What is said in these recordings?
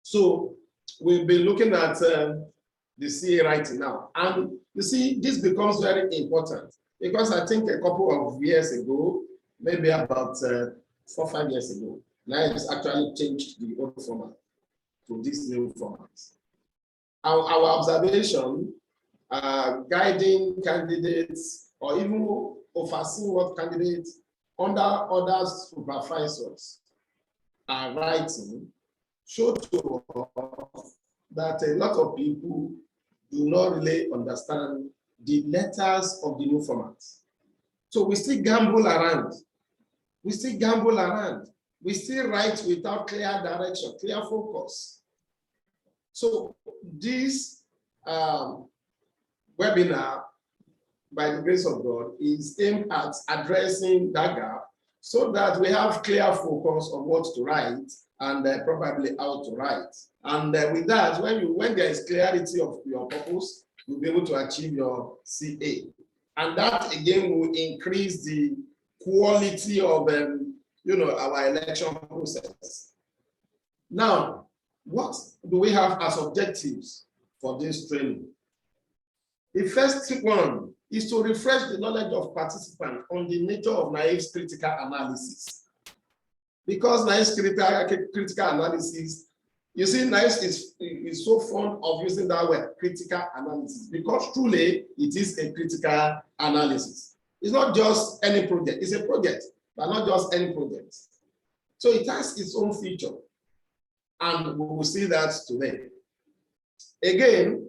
So we'll be looking at the CA writing now. And you see, this becomes very important because I think a couple of years ago, maybe about 4 or 5 years ago, NIEPS actually changed the old format to this new format. Our observation, guiding candidates or even overseeing what candidates under other supervisors are writing show to us that a lot of people do not really understand the letters of the new format. So we still gamble around. We still gamble around. We still write without clear direction, clear focus. So this webinar, by the grace of God, is aimed at addressing that gap so that we have clear focus on what to write and probably how to write. And with that, when there is clarity of your purpose, you'll be able to achieve your CA. And that again will increase the quality of our election process. Now, what do we have as objectives for this training? The first one is to refresh the knowledge of participants on the nature of NIEPS critical analysis. Because NIEPS critical analysis, you see, NIEPS is so fond of using that word, critical analysis, because truly it is a critical analysis. It's not just any project, it's a project, but not just any project. So it has its own feature, and we will see that today. Again,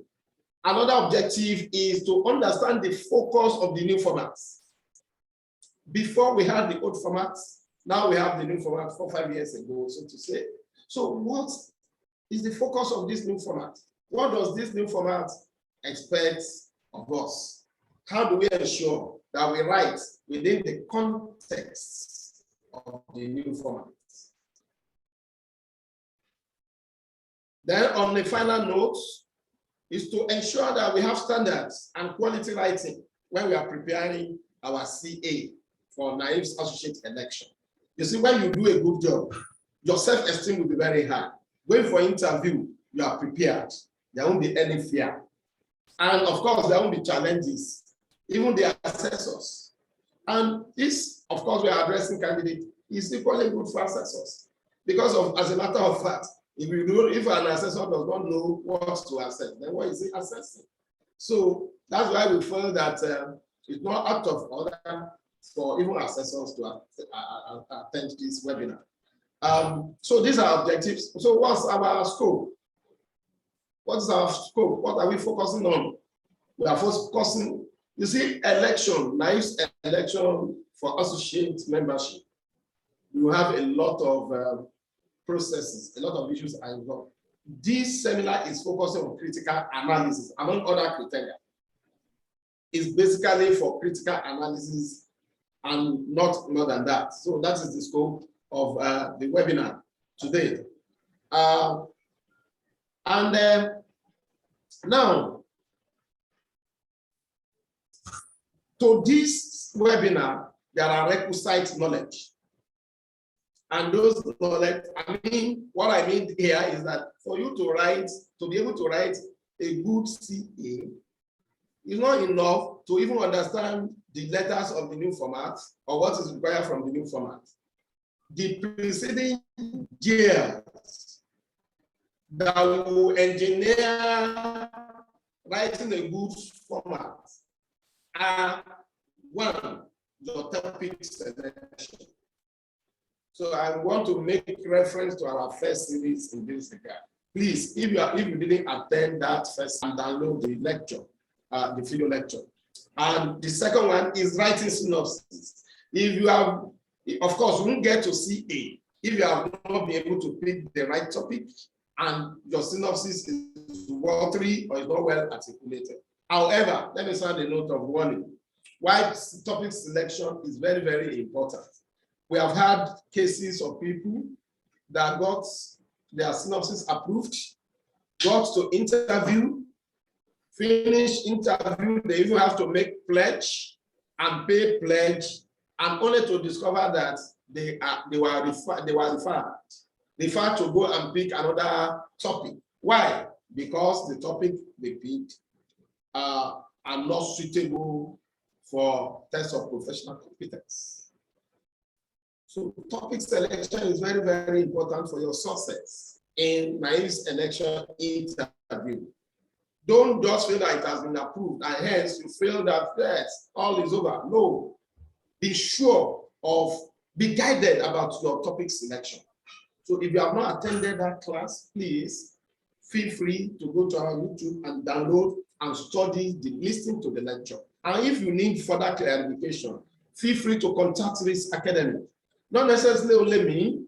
another objective is to understand the focus of the new formats. Before we had the old formats, now we have the new format 4 or 5 years ago, so to say. So what is the focus of this new format? What does this new format expect of us? How do we ensure that we write within the context of the new format? Then on the final note is to ensure that we have standards and quality writing when we are preparing our CA for NIEPS associate election. You see, when you do a good job, your self-esteem will be very high. Going for interview, you are prepared. There won't be any fear. And of course, there won't be challenges, even the assessors. And this, of course, we are addressing candidates, is equally good for assessors. Because as a matter of fact, if an assessor does not know what to assess, then what is he assessing? So that's why we feel that it's not out of order for even assessors to attend this webinar. So these are objectives. So what's our scope? What is our scope? What are we focusing on? We are focusing, you see, election, NIEPS election for associate membership. You have a lot of processes, a lot of issues are involved. This seminar is focusing on critical analysis, among other criteria. It's basically for critical analysis and not more than that. So that is the scope of the webinar today. Now, to this webinar, there are requisite knowledge. And those knowledge, what I mean here is that for you to be able to write a good CA, it's not enough to even understand the letters of the new format or what is required from the new format. The preceding years that will engineer writing a good format are one, your topic selection. So I want to make reference to our first series in this regard. Please, if you didn't attend that first, download the lecture, the video lecture. And the second one is writing synopsis. If you have, of course, you won't get to CA if you have not been able to pick the right topic and your synopsis is watery or is not well articulated. However, let me sound a note of warning. Why topic selection is very, very important. We have had cases of people that got their synopsis approved, got to interview, finish interview, they even have to make pledge and pay pledge, and only to discover that they were referred to go and pick another topic. Why? Because the topic they picked are not suitable for test of professional competence. So topic selection is very, very important for your success in NAIV's election interview. Don't just feel that it has been approved and hence you feel that yes, all is over. No, be sure of, be guided about your topic selection. So if you have not attended that class, please feel free to go to our YouTube and download and study listen to the lecture. And if you need further clarification, feel free to contact Risk Academy. Not necessarily only me.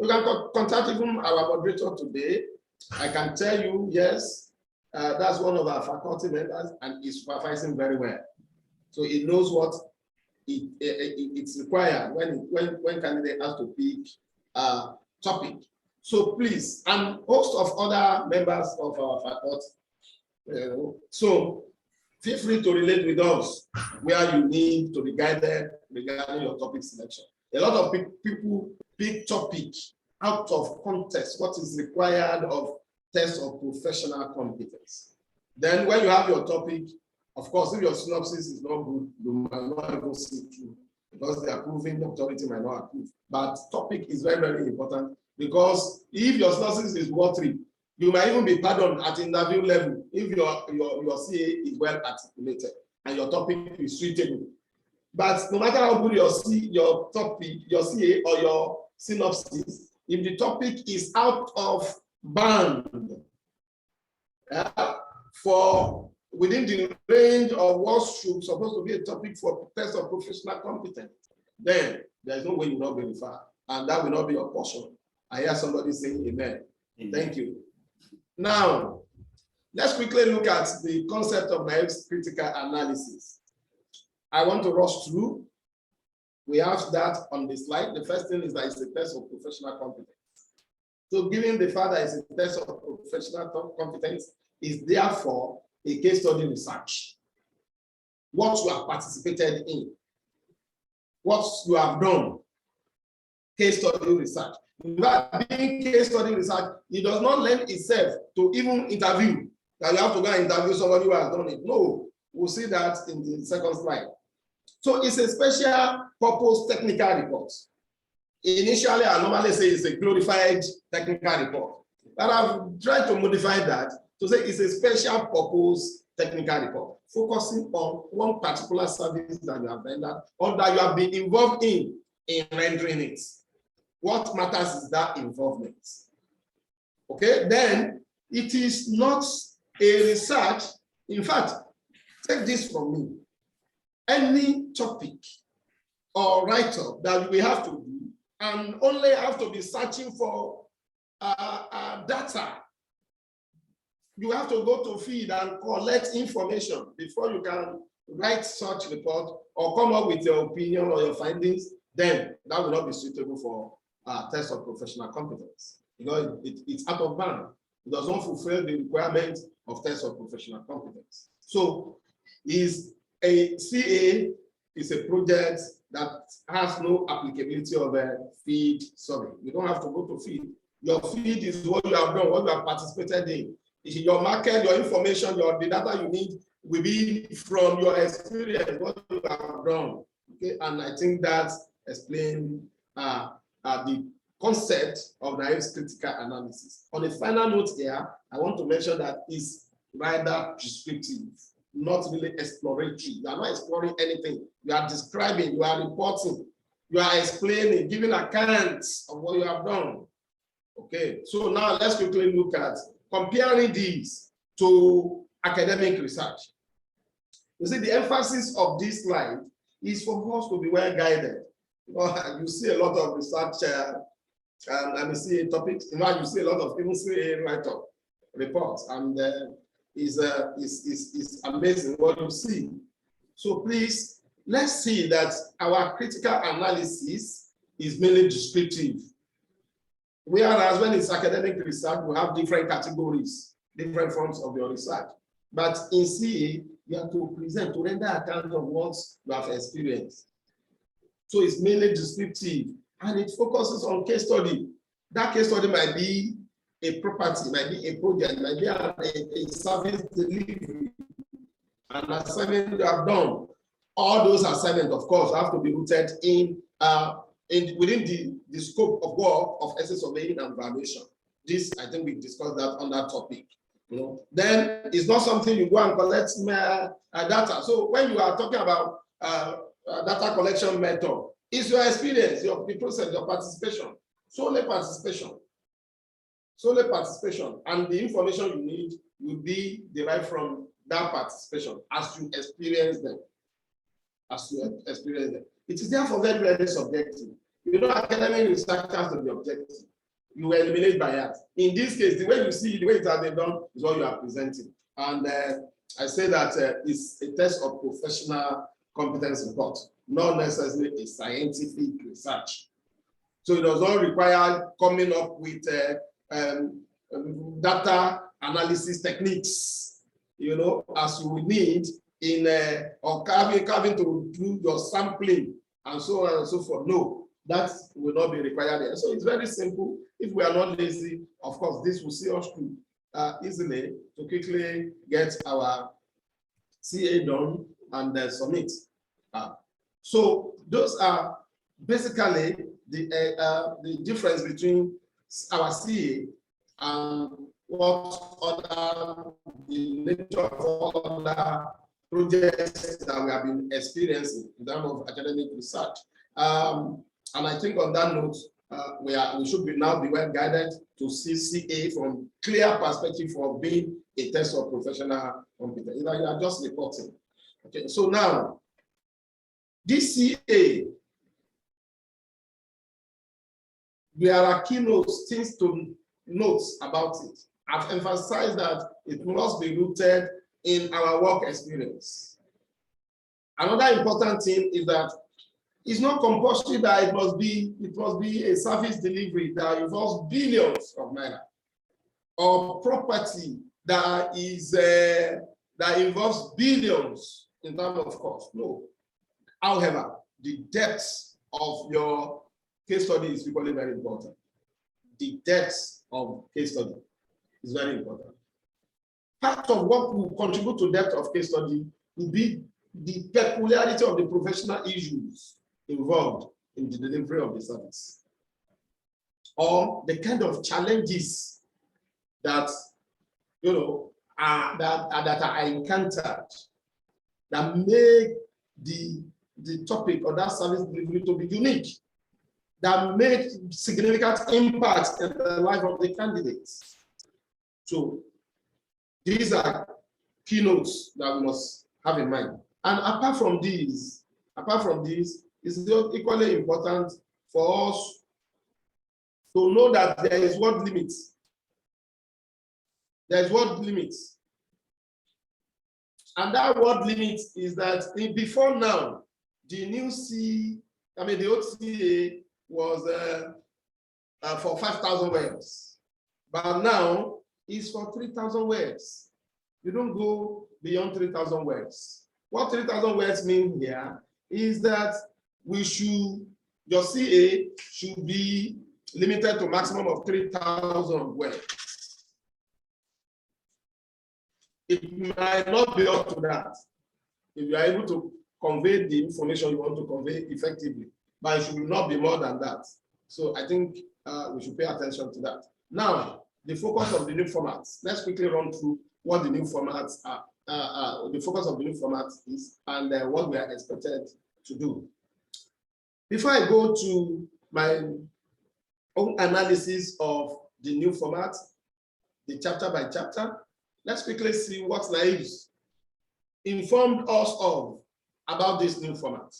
You can contact even our moderator today. I can tell you, yes, that's one of our faculty members and is supervising very well. So he knows what it's required when candidate has to pick a topic. So please, and host of other members of our faculty. So feel free to relate with us where you need to be guided regarding your topic selection. A lot of people pick topic out of context, what is required of test of professional competence. Then when you have your topic, of course, if your synopsis is not good, you might not even see through because the approving authority might not approve. But topic is very, very important because if your synopsis is watery, you might even be pardoned at interview level if your CA is well articulated and your topic is suitable. But no matter how good your topic, your CA or your synopsis, if the topic is out of band for within the range of what should supposed to be a topic for test of professional competence, then there is no way you will not be referred, and that will not be your portion. I hear somebody saying amen. Thank you. Now, let's quickly look at the concept of NAIV's critical analysis. I want to rush through. We have that on the slide. The first thing is that it's a test of professional competence. So given the fact that it's a test of professional competence, is therefore a case study research. What you have participated in, what you have done, case study research. In fact, being case study research, it does not lend itself to even interview, that you have to go and interview somebody who has done it. No, we'll see that in the second slide. So it's a special purpose technical report. Initially, I normally say it's a glorified technical report, but I've tried to modify that to say it's a special purpose technical report, focusing on one particular service that you have rendered or that you have been involved in rendering it. What matters is that involvement. Okay, then it is not a research. In fact, take this from me. Any topic or write-up that we have to do and only have to be searching for data, you have to go to feed and collect information before you can write such report or come up with your opinion or your findings, then that will not be suitable for test of professional competence. Because it's out of band. It does not fulfill the requirements of test of professional competence. So is a CA is a project that has no applicability of a feed survey. You don't have to go to feed. Your feed is what you have done, what you have participated in. Your market, your information, the data you need will be from your experience, what you have done. Okay, and I think that explains the concept of NAIV's critical analysis. On the final note here, I want to mention that it's rather descriptive, not really exploratory. You are not exploring anything. You are describing, you are reporting, you are explaining, giving accounts of what you have done. Okay, so now let's quickly look at comparing these to academic research. You see, the emphasis of this slide is for us to be well guided. You see a lot of research and see topics. In fact, you see a lot of even CA write-up reports, and it's amazing what you see. So please, let's see that our critical analysis is mainly descriptive. Whereas when it's academic research, we have different categories, different forms of your research. But in CA, you have to present, to render account of what you have experienced. So it's mainly descriptive. and it focuses on case study. That case study might be a property, might be a project, might be a service delivery, an assignment you have done. All those assignments, of course, have to be rooted in within the scope of work of essay surveying and valuation. This, I think we discussed that on that topic. Then it's not something you go and collect data. So when you are talking about data collection method, it's your experience, the process, your participation, solely participation, and the information you need will be derived from that participation as you experience them. It is therefore very, very subjective. Academic research has to be objective. You will eliminate bias. In this case, the way you see, the way it has been done is what you are presenting. And I say that it's a test of professional competence report, not necessarily a scientific research. So it does not require coming up with data analysis techniques, as you would need in or having to do your sampling and so on and so forth. No, that will not be required there. So it's very simple. If we are not lazy, of course, this will see us through easily to quickly get our CA done and submit. So those are basically the difference between our CA and the nature of other projects that we have been experiencing in terms of academic research. And I think on that note, we should now be well guided to see CA from clear perspective for being a test of professional competence. You are just reporting. Okay, so now this CA, there are keynotes, things to note about it. I've emphasized that it must be rooted in our work experience. Another important thing is that it's not compulsory that it must be a service delivery that involves billions of naira, or property that involves billions in terms of cost. No. However, the depth of your case study is equally very important. The depth of case study is very important. Part of what will contribute to depth of case study will be the peculiarity of the professional issues involved in the delivery of the service, or the kind of challenges that are encountered that make the topic or that service delivery to be unique, that make significant impact in the life of the candidates. So these are keynotes that we must have in mind. And apart from these, it's equally important for us to know that there is word limits. There is word limits. And that word limit is that before now, the old CA was for 5,000 words. But now it's for 3,000 words. You don't go beyond 3,000 words. What 3,000 words mean here is that your CA should be limited to maximum of 3,000 words. It might not be up to that if you are able to convey the information you want to convey effectively, but it should not be more than that. So I think we should pay attention to that. Now, the focus of the new formats. Let's quickly run through what the new formats are. The focus of the new format is and what we are expected to do. Before I go to my own analysis of the new format, the chapter by chapter, let's quickly see what NAIVS informed us of about this new format.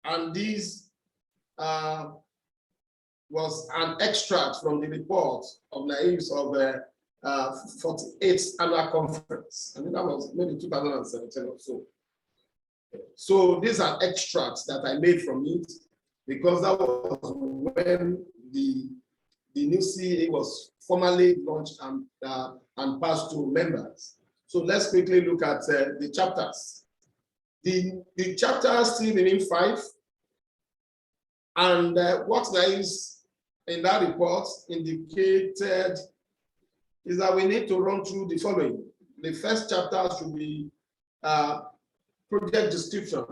And this was an extract from the report of NAIVS of the 48th annual conference. I mean, that was maybe 2017 or so. So these are extracts that I made from it because that was when the new CA was formally launched and passed to members. So let's quickly look at the chapters. The chapters still remain 5, And what there is in that report indicated is that we need to run through the following. The first chapter should be project description.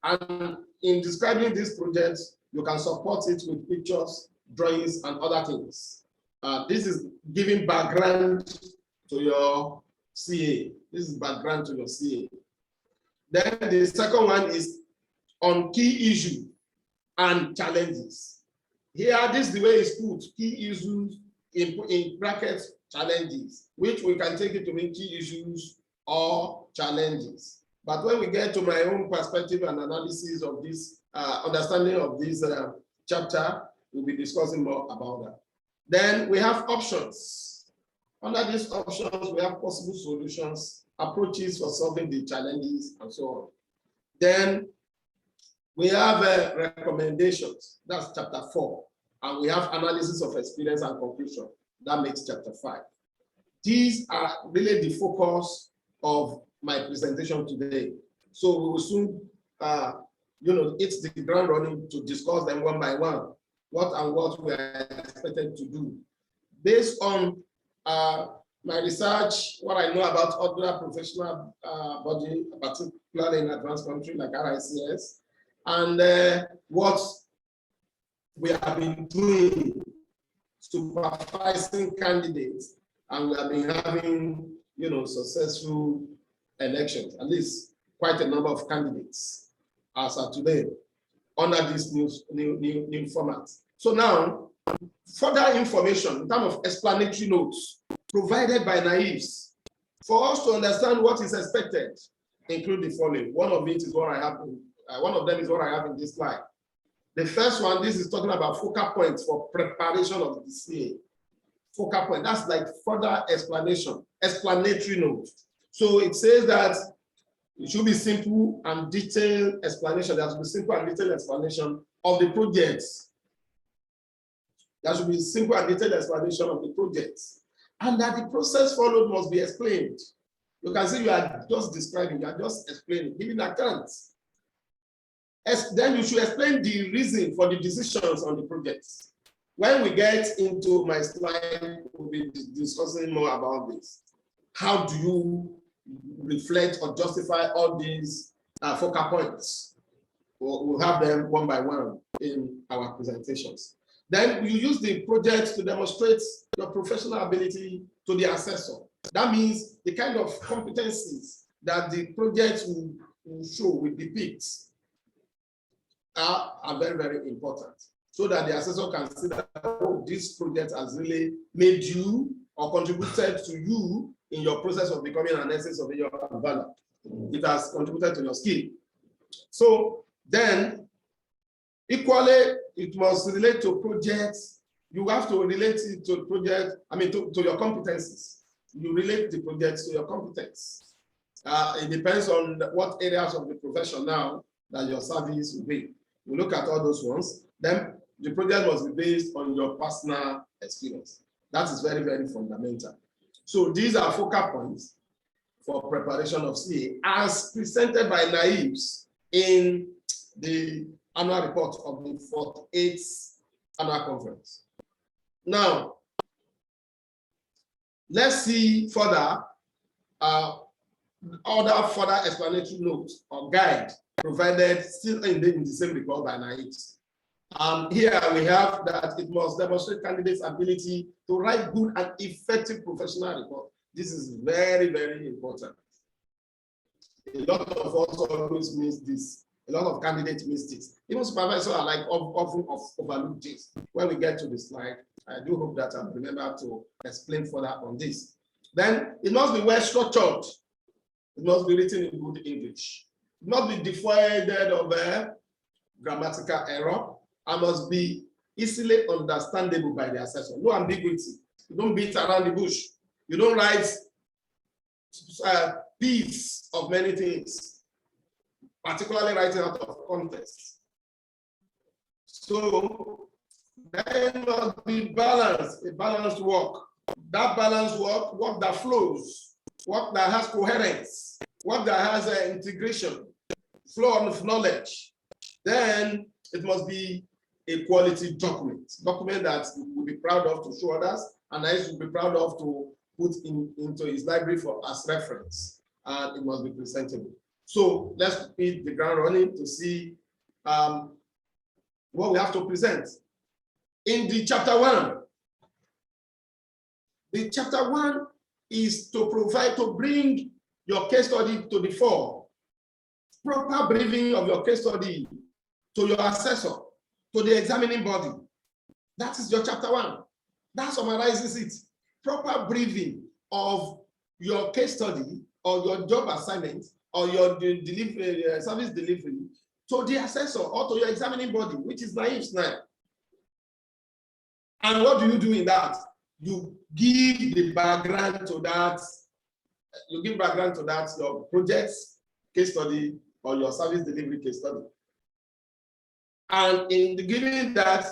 And in describing this project, you can support it with pictures, drawings, and other things. This is giving background to your CA. This is background to your CA. Then the second one is on key issues and challenges. Here, this is the way it's put, key issues in brackets, challenges, which we can take it to mean key issues or challenges. But when we get to my own perspective and analysis of this, understanding of this chapter, we'll be discussing more about that. Then we have options. Under these options, we have possible solutions, approaches for solving the challenges, and so on. Then we have recommendations. That's chapter 4. And we have analysis of experience and conclusion. That makes chapter 5. These are really the focus of my presentation today. So we will soon, hit the ground running to discuss them one by one, what we are expected to do. Based on my research, what I know about other professional body, particularly in advanced country like RICS, and what we have been doing, supervising candidates, and we have been having, successful elections, at least quite a number of candidates as of today under this new format. So now, further information in terms of explanatory notes provided by naives for us to understand what is expected include the following. One of it is what I have. One of them is what I have in this slide. The first one, this is talking about focal points for preparation of the CA. Focal point, that's like further explanation, explanatory note. So it says that it should be simple and detailed explanation. There should be simple and detailed explanation of the projects. There should be simple and detailed explanation of the projects. And that the process followed must be explained. You can see you are just describing, you are just explaining, giving accounts. Then you should explain the reason for the decisions on the projects. When we get into my slide, we'll be discussing more about this. How do you reflect or justify all these focal points? We'll have them one by one in our presentations. Then you use the project to demonstrate your professional ability to the assessor. That means the kind of competencies that the project will show, will depict, are very, very important, so that the assessor can see that, oh, this project has really made you or contributed to you in your process of becoming an essence of your value. It has contributed to your skill. So then, equally, it must relate to projects. You have to relate it to project, to your competencies. You relate the projects to your competence. It depends on what areas of the profession now that your service will be. We look at all those ones. Then the project must be based on your personal experience. That is very, very fundamental. So these are focal points for preparation of CA as presented by naives in the annual report of the 48th annual conference. Now, let's see further other further explanatory notes or guide provided still in the same report by naives. Here we have that it must demonstrate candidates' ability to write good and effective professional report. This is very, very important. A lot of us always miss this. A lot of candidates miss this. Even supervisors are like often overlook this. When we get to the slide, I do hope that I'll remember to explain further on this. Then it must be well structured. It must be written in good English. It must be devoid of grammatical error. And must be easily understandable by the assessor. No ambiguity. You don't beat around the bush. You don't write bits of many things, particularly writing out of context. So there must be balance, a balanced work. That balanced work that flows, work that has coherence, work that has integration, flow of knowledge. Then It must be a quality document that he will be proud of to show others, and I will be proud of to put into his library as reference, and it must be presentable. So let's hit the ground running to see what we have to present. In the chapter 1, the chapter 1 is to bring your case study to the fore. Proper briefing of your case study to your assessor, to the examining body. That is your chapter 1. That summarizes it. Proper briefing of your case study or your job assignment or your delivery, service delivery to the assessor or to your examining body, which is NAIMS now. And what do you do in that? You give the background to that. You give background to that, your project case study or your service delivery case study. And in the giving that,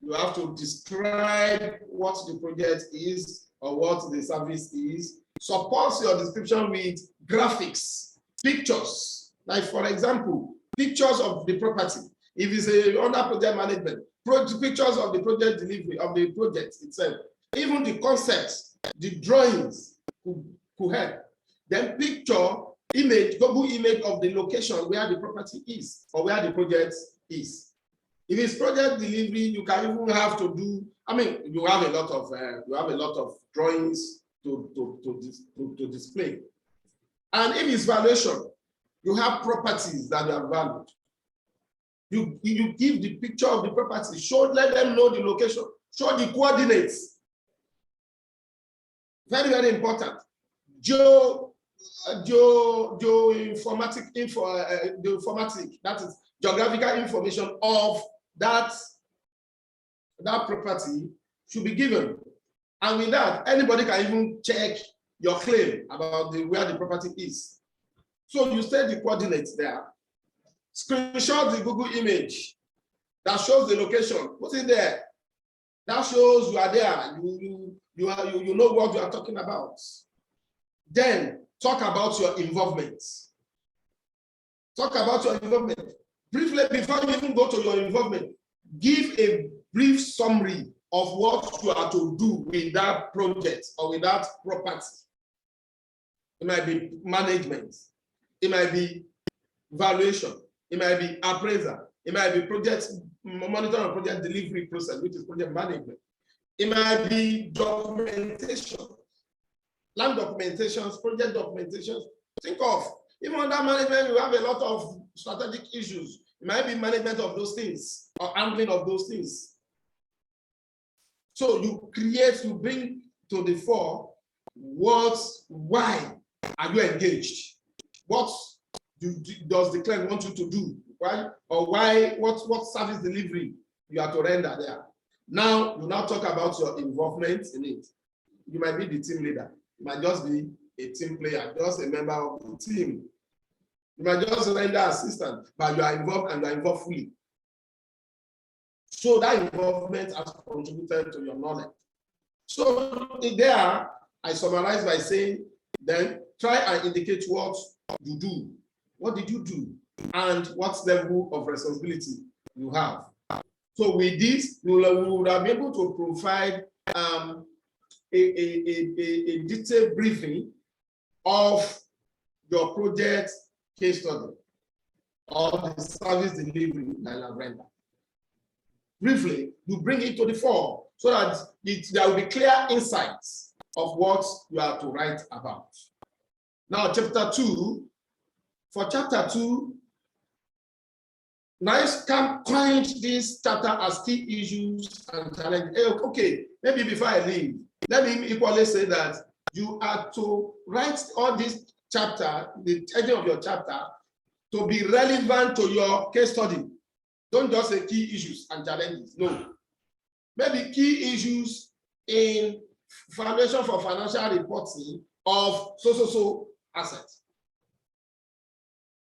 you have to describe what the project is or what the service is. Support your description with graphics, pictures. Like, for example, pictures of the property. If it's under project management, pictures of the project delivery of the project itself. Even the concepts, the drawings could help. Then picture, image, Google image of the location where the property is or where the project is. If it's project delivery, you can even have to do. I mean, you have a lot of drawings to display. And if it's valuation, you have properties that are valued. You give the picture of the property, let them know the location, show the coordinates. Very, very important. Informatic, that is geographical information of that property should be given. And with that, anybody can even check your claim about where the property is. So you set the coordinates there. Screenshot the Google image that shows the location. Put it there. That shows you are there. You know what you are talking about. Then talk about your involvement. Talk about your involvement. Briefly, before you even go to your involvement, give a brief summary of what you are to do with that project or with that property. It might be management. It might be valuation. It might be appraisal. It might be project monitoring and project delivery process, which is project management. It might be documentation, land documentations, project documentations. Think of, even under management, you have a lot of strategic issues. It might be management of those things or handling of those things. So you bring to the fore why are you engaged? What does the client want you to do? Why? Or why, what service delivery you are to render there? Now, you now talk about your involvement in it. You might be the team leader. You might just be a team player, just a member of the team. You might just render assistance, but you are involved and you are involved fully. So that involvement has contributed to your knowledge. So there, I summarize by saying, then try and indicate what you do. What did you do? And what level of responsibility you have. So with this, we will be able to provide a detailed briefing of your project case study or the service delivery that you have rendered. Briefly, you bring it to the fore so that there will be clear insights of what you are to write about. Now, chapter 2. For chapter 2, NAIMS can coin this chapter as key issues and challenges. Okay, maybe before I leave, let me equally say that you are to write all this chapter, the heading of your chapter, to be relevant to your case study. Don't just say key issues and challenges. No. Maybe key issues in Foundation for Financial Reporting of so assets.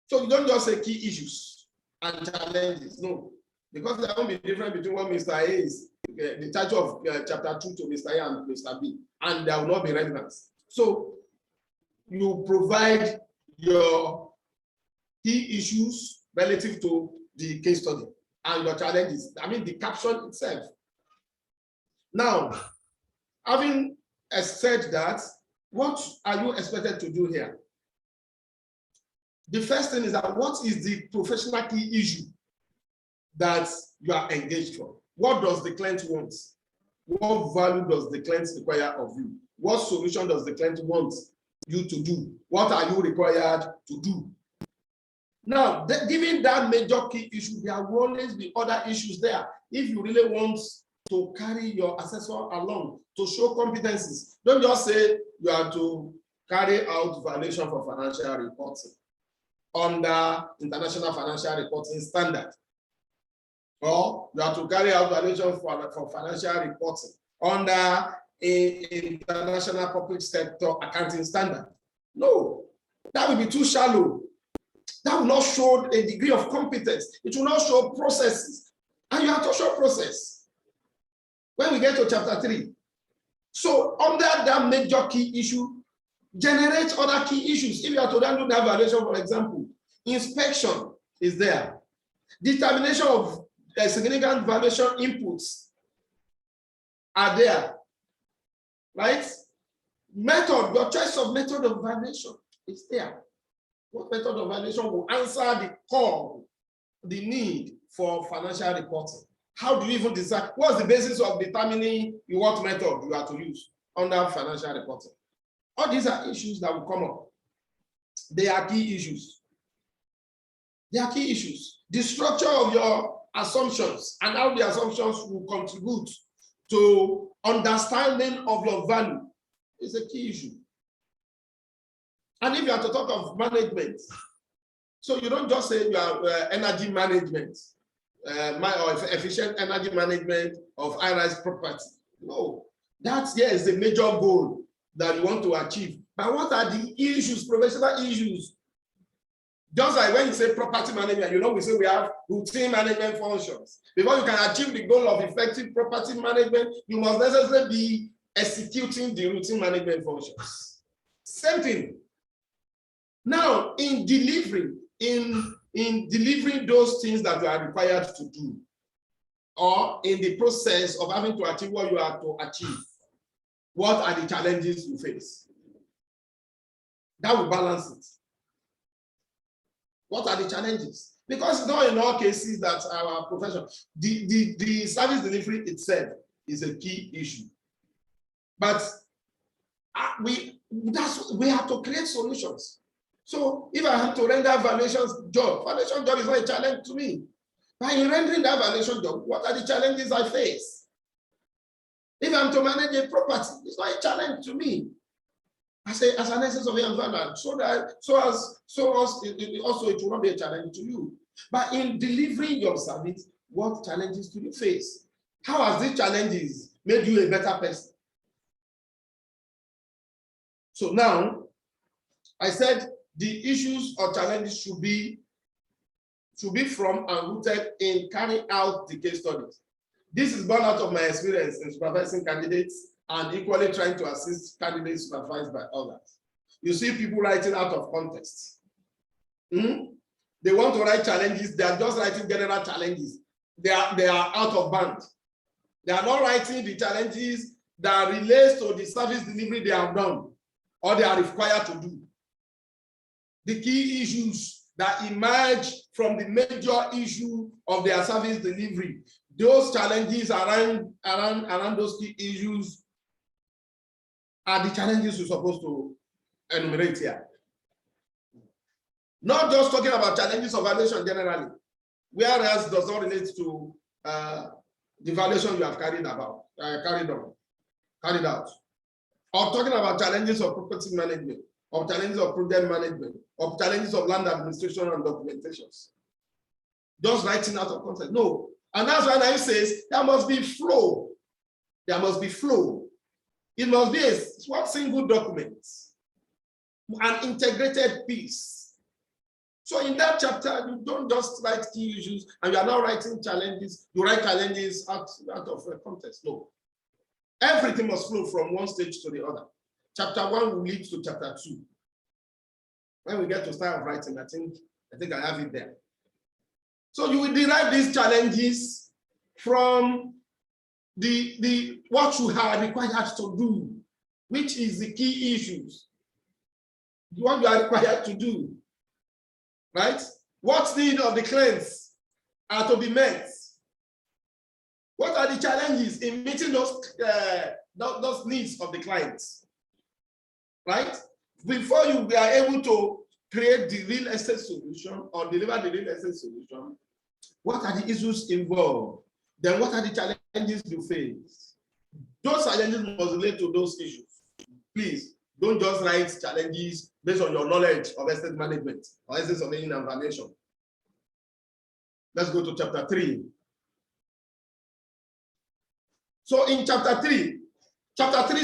So you don't just say key issues and challenges. No. Because there won't be difference between what Mr. A is, the title of chapter 2 to Mr. A and Mr. B, and there will not be relevance. So you provide your key issues relative to the case study. and your challenges. I mean, the caption itself. Now, having said that, what are you expected to do here? The first thing is that what is the professional key issue that you are engaged for? What does the client want? What value does the client require of you? What solution does the client want you to do? What are you required to do? Now, given that major key issue, there will always be other issues there. If you really want to carry your assessor along to show competencies, don't just say you are to carry out valuation for financial reporting under International Financial Reporting Standard, or you are to carry out valuation for financial reporting under International Public Sector Accounting Standard. No, that will be too shallow. That will not show a degree of competence. It will not show processes. And you have to show process when we get to chapter 3. So under that major key issue, generate other key issues. If you are to do that valuation, for example, inspection is there. Determination of significant valuation inputs are there, right? Method, your choice of method of valuation is there. What method of valuation will answer the call, the need for financial reporting? How do you even decide? What's the basis of determining what method you are to use under financial reporting? All these are issues that will come up. They are key issues. They are key issues. The structure of your assumptions and how the assumptions will contribute to understanding of your value is a key issue. And if you are to talk of management, so you don't just say you are energy management, or efficient energy management of high-rise property. No, that here is the major goal that you want to achieve. But what are the issues, professional issues? Just like when you say property management, you know, we say we have routine management functions. Before you can achieve the goal of effective property management, you must necessarily be executing the routine management functions. Same thing. Now, in delivering those things that you are required to do, or in the process of having to achieve what you are to achieve, what are the challenges you face? That will balance it. What are the challenges? Because it's not in all cases that our profession, the service delivery itself is a key issue. But we have to create solutions. So if I have to render valuation job is not a challenge to me. By rendering that valuation job, what are the challenges I face? If I'm to manage a property, it's not a challenge to me. As an essence of environment, it will not be a challenge to you. But in delivering your service, what challenges do you face? How has these challenges made you a better person? So now, I said the issues or challenges should be from and rooted in carrying out the case studies. This is born out of my experience in supervising candidates and equally trying to assist candidates supervised by others. You see people writing out of context. They want to write challenges. They are just writing general challenges. They are out of band. They are not writing the challenges that relates to the service delivery they have done or they are required to do. The key issues that emerge from the major issue of their service delivery. Those challenges around those key issues are the challenges you're supposed to enumerate here. Not just talking about challenges of valuation generally, whereas does not relate to the valuation you have carried out, or talking about challenges of property management, of challenges of project management, of challenges of land administration and documentations. Just writing out of context. No. And that's why I says there must be flow. There must be flow. It must be one single document, an integrated piece. So in that chapter, you don't just write key issues and you are not writing challenges. You write challenges out of context. No. Everything must flow from one stage to the other. Chapter 1 will lead to chapter 2. When we get to style of writing, I think I have it there. So you will derive these challenges from the what you are required to do, which is the key issues. What you are required to do, right? What need of the clients are to be met? What are the challenges in meeting those needs of the clients, right? Before you are able to create the real estate solution or deliver the real estate solution, what are the issues involved? Then what are the challenges you face? Those challenges must relate to those issues. Please, don't just write challenges based on your knowledge of estate management or estate surveying and valuation. Let's go to chapter 3. So in chapter 3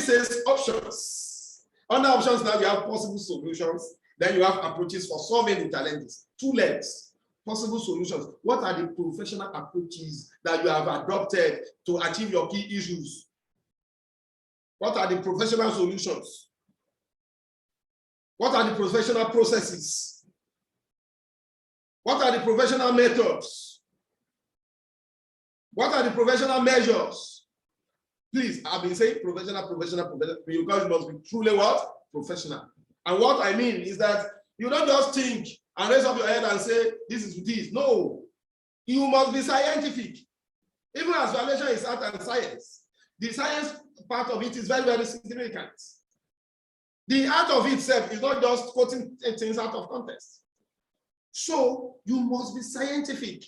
says options. Under options now you have possible solutions. Then you have approaches for solving the challenges. 2 legs, possible solutions. What are the professional approaches that you have adopted to achieve your key issues? What are the professional solutions? What are the professional processes? What are the professional methods? What are the professional measures? Please, I've been saying professional, because it must be truly what? Professional. And what I mean is that you don't just think and raise up your head and say, this is this. No, you must be scientific. Even as valuation is art and science, the science part of it is very, very significant. The art of itself is not just quoting things out of context. So you must be scientific.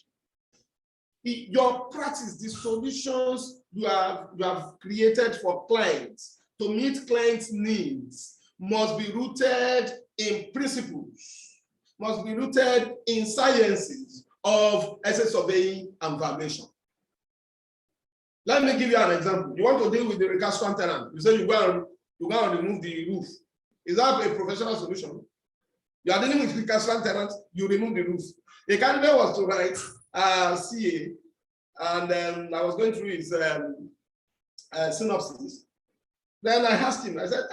Your practice, the solutions you have created for clients to meet clients' needs must be rooted in principles, must be rooted in sciences of estate surveying and valuation. Let me give you an example. You want to deal with the recalcitrant tenant. You say you go and remove the roof. Is that a professional solution? You are dealing with recalcitrant tenants, you remove the roof. A candidate was to write CA, and I was going through his synopsis. Then I asked him, I said,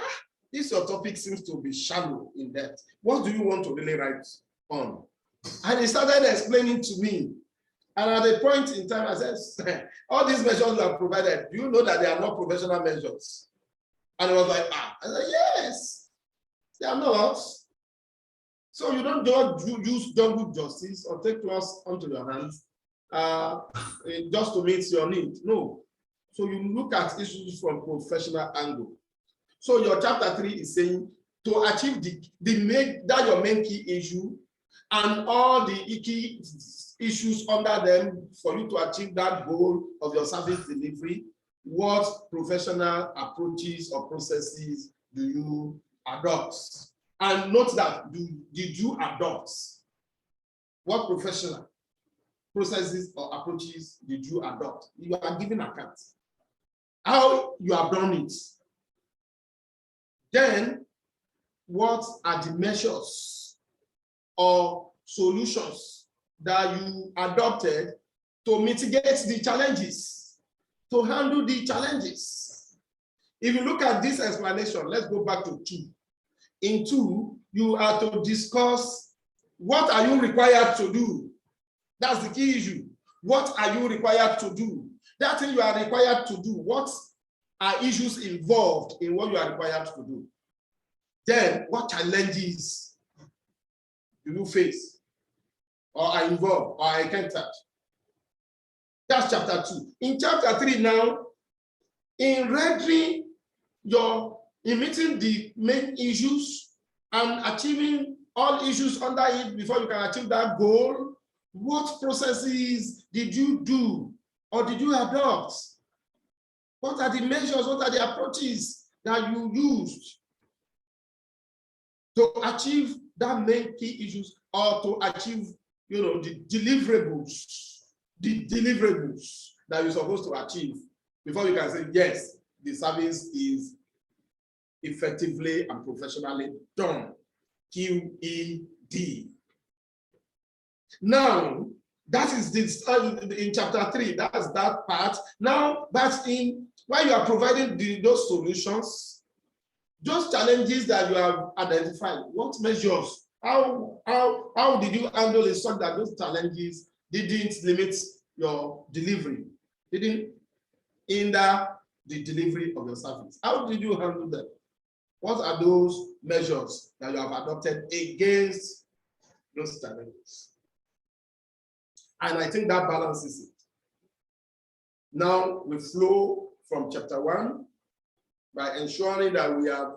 this your topic seems to be shallow in depth. What do you want to really write on? And he started explaining to me. And at a point in time, I said, all these measures you have provided, do you know that they are not professional measures? And he was like, I said, yes, they are not. So you don't just use jungle justice or take laws onto your hands just to meet your need. No. So you look at issues from professional angle. So your chapter 3 is saying to achieve your main key issue and all the key issues under them for you to achieve that goal of your service delivery. What professional approaches or processes do you adopt? And note that, did you adopt? What professional processes or approaches did you adopt? You are giving account. How you have done it. Then, what are the measures or solutions that you adopted to mitigate the challenges, to handle the challenges? If you look at this explanation, let's go back to 2. In 2, you are to discuss what are you required to do. That's the key issue. What are you required to do? That thing you are required to do, what are issues involved in what you are required to do? Then, what challenges do you face or are involved or are encountered? That's chapter 2. In chapter 3 now, in meeting the main issues and achieving all issues under it before you can achieve that goal, what processes did you do or did you adopt? What are the measures, what are the approaches that you used to achieve that main key issues or to achieve, the deliverables that you're supposed to achieve before you can say, yes, the service is effectively and professionally done. QED. Now, that is this in chapter 3. That's that part. Now, that's while you are providing those solutions, those challenges that you have identified. What measures? How did you handle it so that those challenges didn't limit your delivery, didn't hinder the delivery of your service. How did you handle them? What are those measures that you have adopted against those challenges? And I think that balances it. Now we flow from chapter 1 by ensuring that we have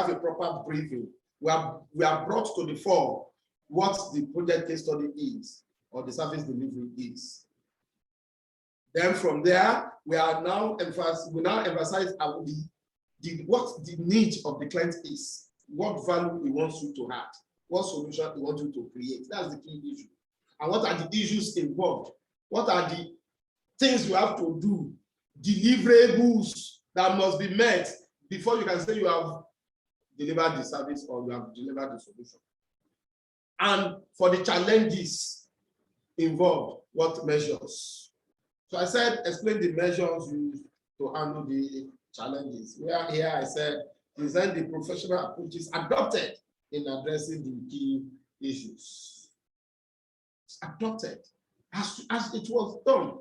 a proper briefing. We are brought to the fore what the project case study is or the service delivery is. Then from there, we now emphasize what the need of the client is, what value he wants you to add, what solution he wants you to create. That's the key issue. And what are the issues involved? What are the things you have to do, deliverables that must be met before you can say you have delivered the service or you have delivered the solution? And for the challenges involved, what measures? So I said, explain the measures used to handle the challenges. Where here I said, present the professional approaches adopted in addressing the key issues. It's adopted as it was done.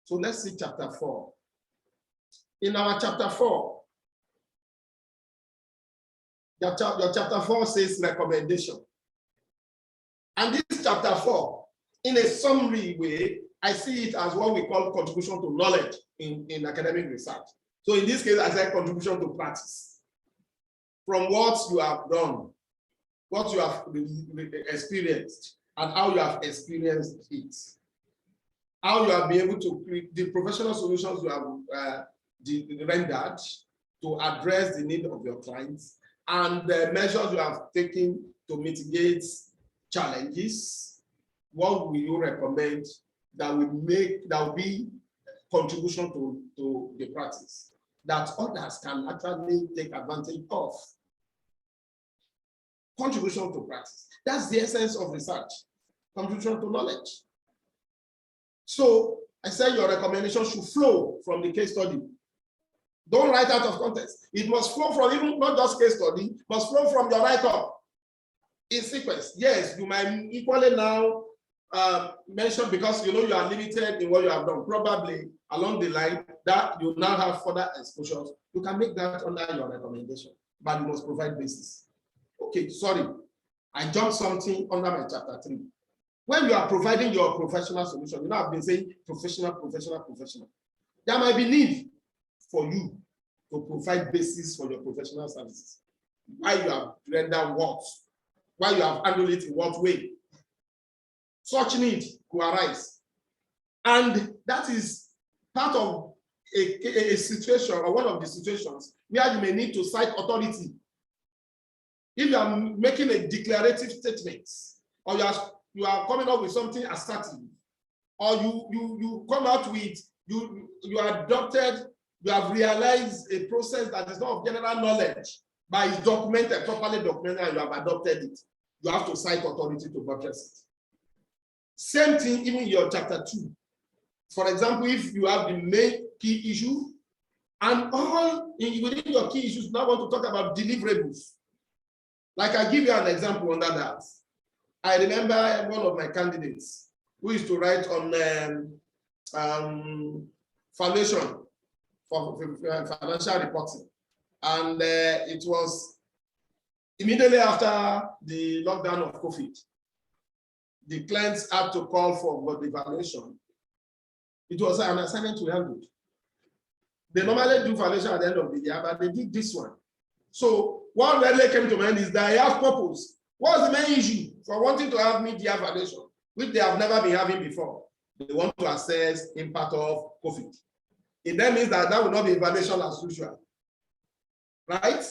So let's see chapter 4. In our chapter 4, your chapter 4 says recommendation. And this chapter 4, in a summary way, I see it as what we call contribution to knowledge in academic research. So in this case, I said contribution to practice. From what you have done, what you have experienced, and how you have experienced it. How you have been able to create the professional solutions you have rendered to address the need of your clients, and the measures you have taken to mitigate challenges. What will you recommend that will be contribution to the practice that others can actually take advantage of? Contribution to practice. That's the essence of research. Contribution to knowledge. So I said your recommendation should flow from the case study. Don't write out of context. It must flow from even not just case study, must flow from your write-up in sequence. Yes, you might equally now mention, because you are limited in what you have done. Probably along the line that you now have further exposures. You can make that under your recommendation, but you must provide basis. Okay, sorry, I jumped something under my chapter 3. When you are providing your professional solution, I've been saying professional. There might be need for you to provide basis for your professional services. Why you have rendered what? Why you have handled it in what way? Such need could arise. And that is part of a situation, or one of the situations where you may need to cite authority. If you are making a declarative statement, or you are coming up with something assertive, or you come out with, you adopted, you have realized a process that is not of general knowledge, but is documented, properly documented, and you have adopted it, you have to cite authority to buttress it. Same thing even in your chapter 2. For example, if you have the main key issue, and within your key issues, now want to talk about deliverables. Like I give you an example under that. I remember one of my candidates who used to write on foundation for financial reporting. And it was immediately after the lockdown of COVID. The clients had to call for the evaluation. It was an assignment to handle. They normally do valuation at the end of the year, but they did this one. So what really came to mind is that I have purpose. What's the main issue for wanting to have mid-year valuation, which they have never been having before? They want to assess impact of COVID. It then means that will not be evaluation as usual, right?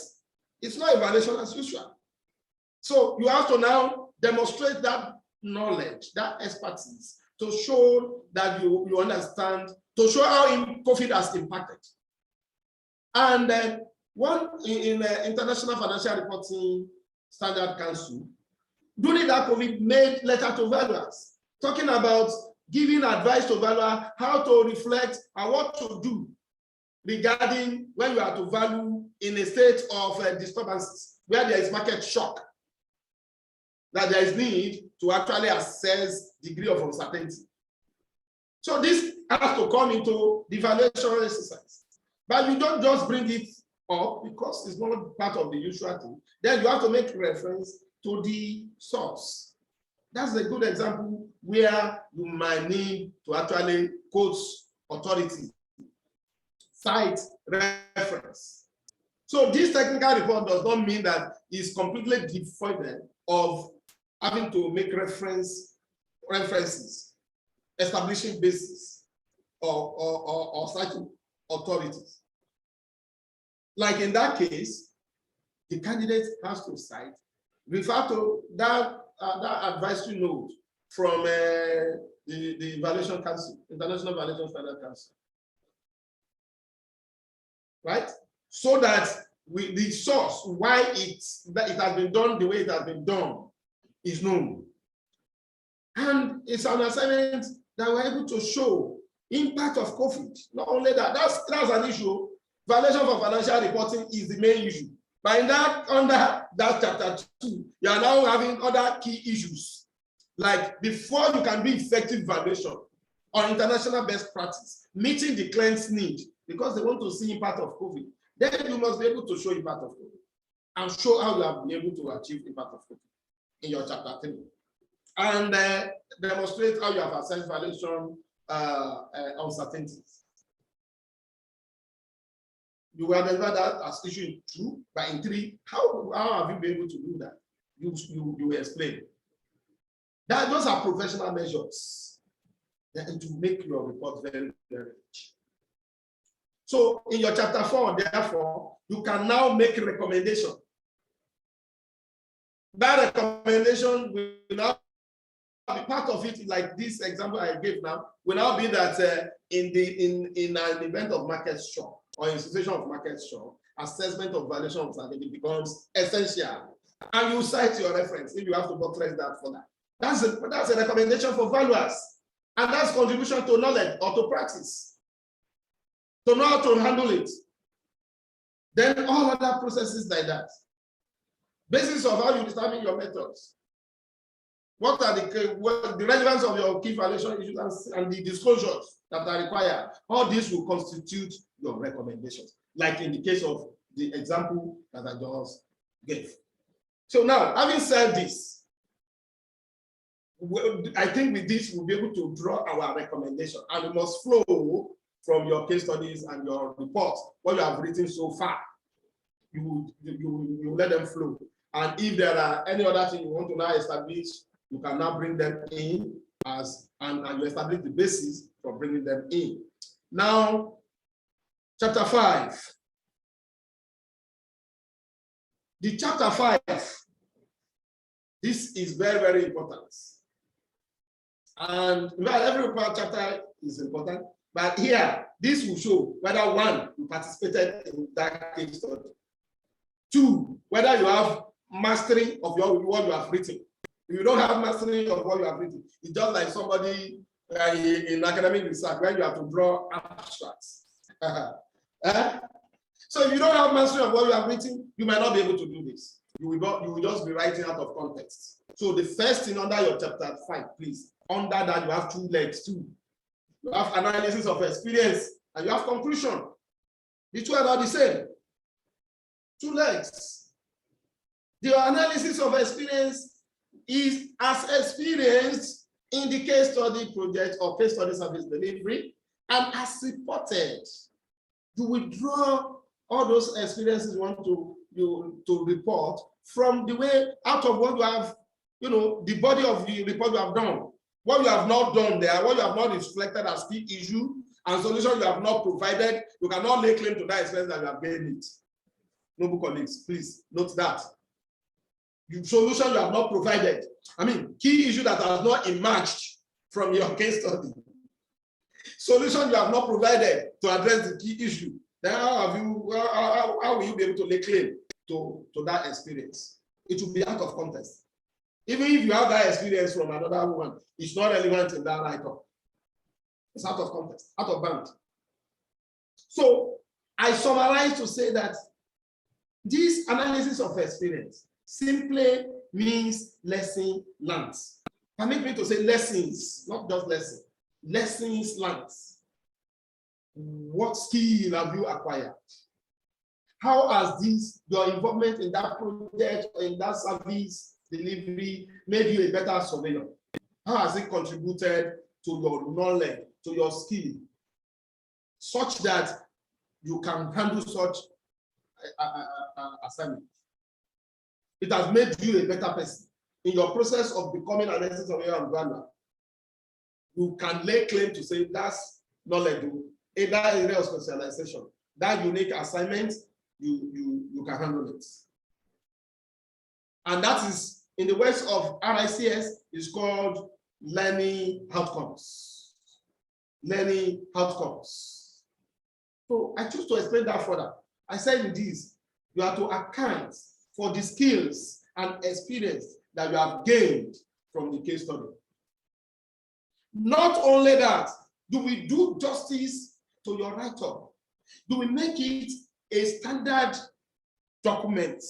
It's not evaluation as usual. So you have to now demonstrate that knowledge, that expertise, to show that you understand, to show how COVID has impacted. And then one in International Financial Reporting Standard Council, during that COVID, made letter to valuers, talking about giving advice to valuers how to reflect and what to do regarding when you are to value in a state of disturbances, where there is market shock, that there is need to actually assess degree of uncertainty. So this has to come into the evaluation exercise. But you don't just bring it up because it's not part of the usual thing. Then you have to make reference to the source. That's a good example where you might need to actually quote authority, cite reference. So this technical report does not mean that it's completely devoid of having to make references, establishing basis, or citing authorities. Like in that case, the candidate has to cite, refer to that advisory note from the Evaluation Council, International Evaluation Standard Council, right? So that the source why it has been done the way it has been done is known. And it's an assignment that we're able to show impact of COVID. Not only that, that's an issue. Violation for financial reporting is the main issue. But in that, under that chapter 2, you are now having other key issues. Like before you can be effective valuation on international best practice, meeting the client's need, because they want to see impact of COVID, then you must be able to show impact of COVID and show how you have been able to achieve impact of COVID in your chapter 3. And demonstrate how you have assessed valuation uncertainties. You will identify that as issue in 2, but in 3, how have you been able to do that? You will explain. Those are professional measures and to make your report very, very rich. So in your chapter 4, therefore, you can now make a recommendation. That recommendation will now be part of it, like this example I gave now, will now be that in an event of market shock or in situation of market shock, assessment of valuation of uncertainty becomes essential. And you cite your reference if you have to buttress that for that. That's a recommendation for valuers. And that's contribution to knowledge or to practice. To know how to handle it. Then all other processes like that. Basis of how you determine your methods. What are the relevance of your key valuation issues and the disclosures that are required? All this will constitute your recommendations, like in the case of the example that I just gave. So now, having said this, I think with this, we'll be able to draw our recommendation, and it must flow from your case studies and your reports, what you have written so far. You let them flow. And if there are any other thing you want to now establish, you can now bring them in and you establish the basis for bringing them in. Now, chapter 5. The chapter 5, this is very, very important. And well, every chapter is important, but here, this will show whether 1, you participated in that case study. 2, whether you have mastery of what you have written. If you don't have mastery of what you have written, it's just like somebody in academic research where you have to draw abstracts. So if you don't have mastery of what you have written, you might not be able to do this. You will just be writing out of context. So the first thing under your chapter 5, please, under that you have 2 legs too. You have analysis of experience and you have conclusion. The 2 are not the same. 2 legs. The analysis of experience is as experienced in the case study project or case study service delivery and as reported. You will draw all those experiences you want to report from the way out of what you have, the body of the report you have done. What you have not done there, what you have not reflected as key issue and solution you have not provided, you cannot lay claim to that experience that you have gained it. Noble colleagues, please note that. Solution you have not provided. I mean, key issue that has not emerged from your case study. Solution you have not provided to address the key issue. Then how will you be able to lay claim to that experience? It will be out of context. Even if you have that experience from another one, it's not relevant in that write-up. It's out of context, out of band. So I summarize to say that this analysis of experience simply means lesson learned. Permit me to say lessons, not just lessons. Lessons learned. What skill have you acquired? How has this, your involvement in that project or in that service delivery, made you a better surveyor? How has it contributed to your knowledge, to your skill, such that you can handle such assignment? It has made you a better person. In your process of becoming an essence of your environment, you can lay claim to say that's knowledge in that area of specialization, that unique assignment, you can handle it. And that is, in the words of RICS, is called learning outcomes. Learning outcomes. So I choose to explain that further. I said in this, you have to account for the skills and experience that you have gained from the case study. Not only that, do we do justice to your write-up? Do we make it a standard document?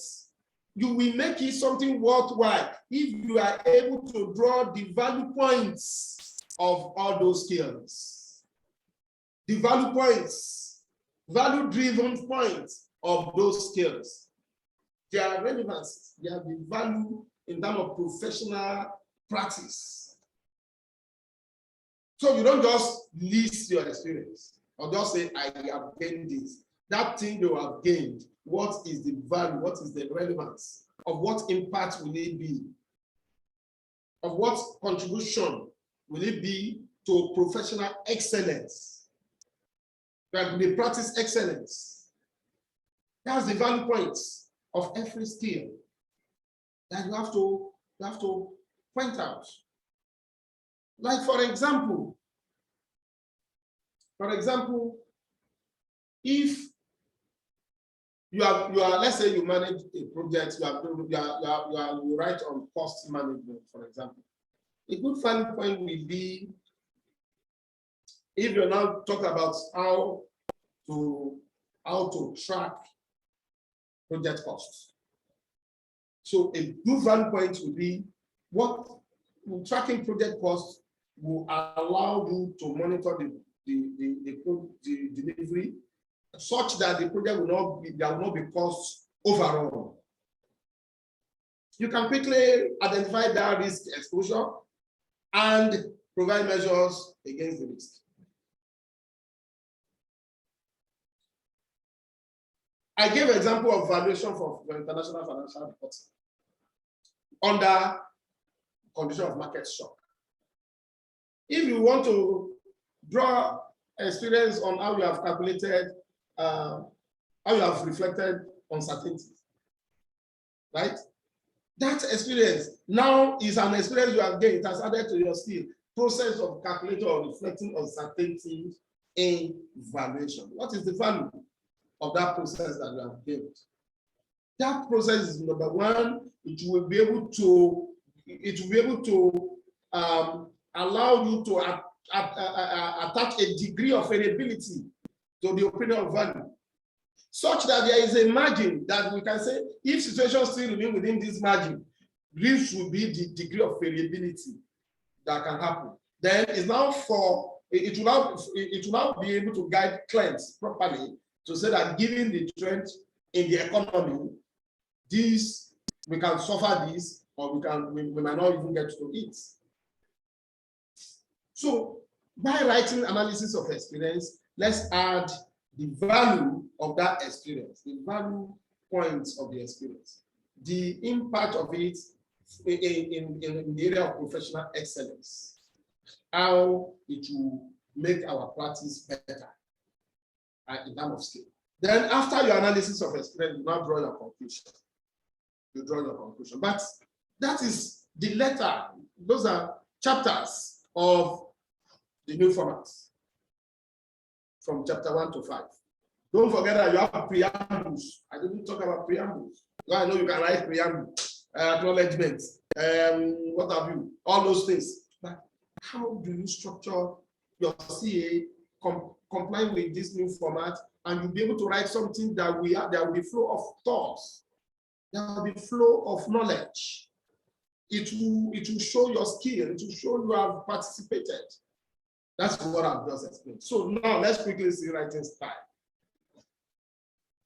You will make it something worthwhile if you are able to draw the value points of all those skills. The value points, value-driven points of those skills. Their relevance, they have the value in terms of professional practice. So you don't just list your experience or just say, I have gained this. That thing you have gained, what is the value? What is the relevance? Of what impact will it be? Of what contribution will it be to professional excellence? That will practice excellence. That's the value points of every skill that you have to point out. Like for example, if you are, let's say you manage a project, you write on cost management, for example. A good value point will be if you're now talking about how to track project costs. So a good value point will be what tracking project costs will allow you to monitor the delivery such that the project will not be cost overall. You can quickly identify that risk exposure and provide measures against the risk. I gave an example of valuation for international financial reporting under condition of market shock. If you want to draw experience on how you have calculated, how you have reflected uncertainty, right? That experience now is an experience you have gained. It has added to your skill. Process of calculating or reflecting uncertainty in valuation. What is the value of that process that you have gained? That process is number one. It will be able to allow you to attach a degree of variability to the opinion of value, such that there is a margin that we can say, if situations still remain within this margin, this will be the degree of variability that can happen. Then it will now be able to guide clients properly to say that given the trend in the economy, we can suffer this, or we might not even get to it. So by writing analysis of experience, let's add the value of that experience, the value points of the experience, the impact of it in the area of professional excellence, how it will make our practice better in terms of skill. Then after your analysis of experience, you now draw your conclusion. You draw your conclusion. But that is the letter. Those are chapters of the new format from chapter 1 to 5. Don't forget that you have preambles. I didn't talk about preambles. I know you can write preamble, acknowledgements, what have you, all those things. But how do you structure your CA complying with this new format, and you'll be able to write something that there will be flow of thoughts, there will be flow of knowledge, it will show your skill, it will show you have participated. That's what I've just explained. So now let's quickly see writing style.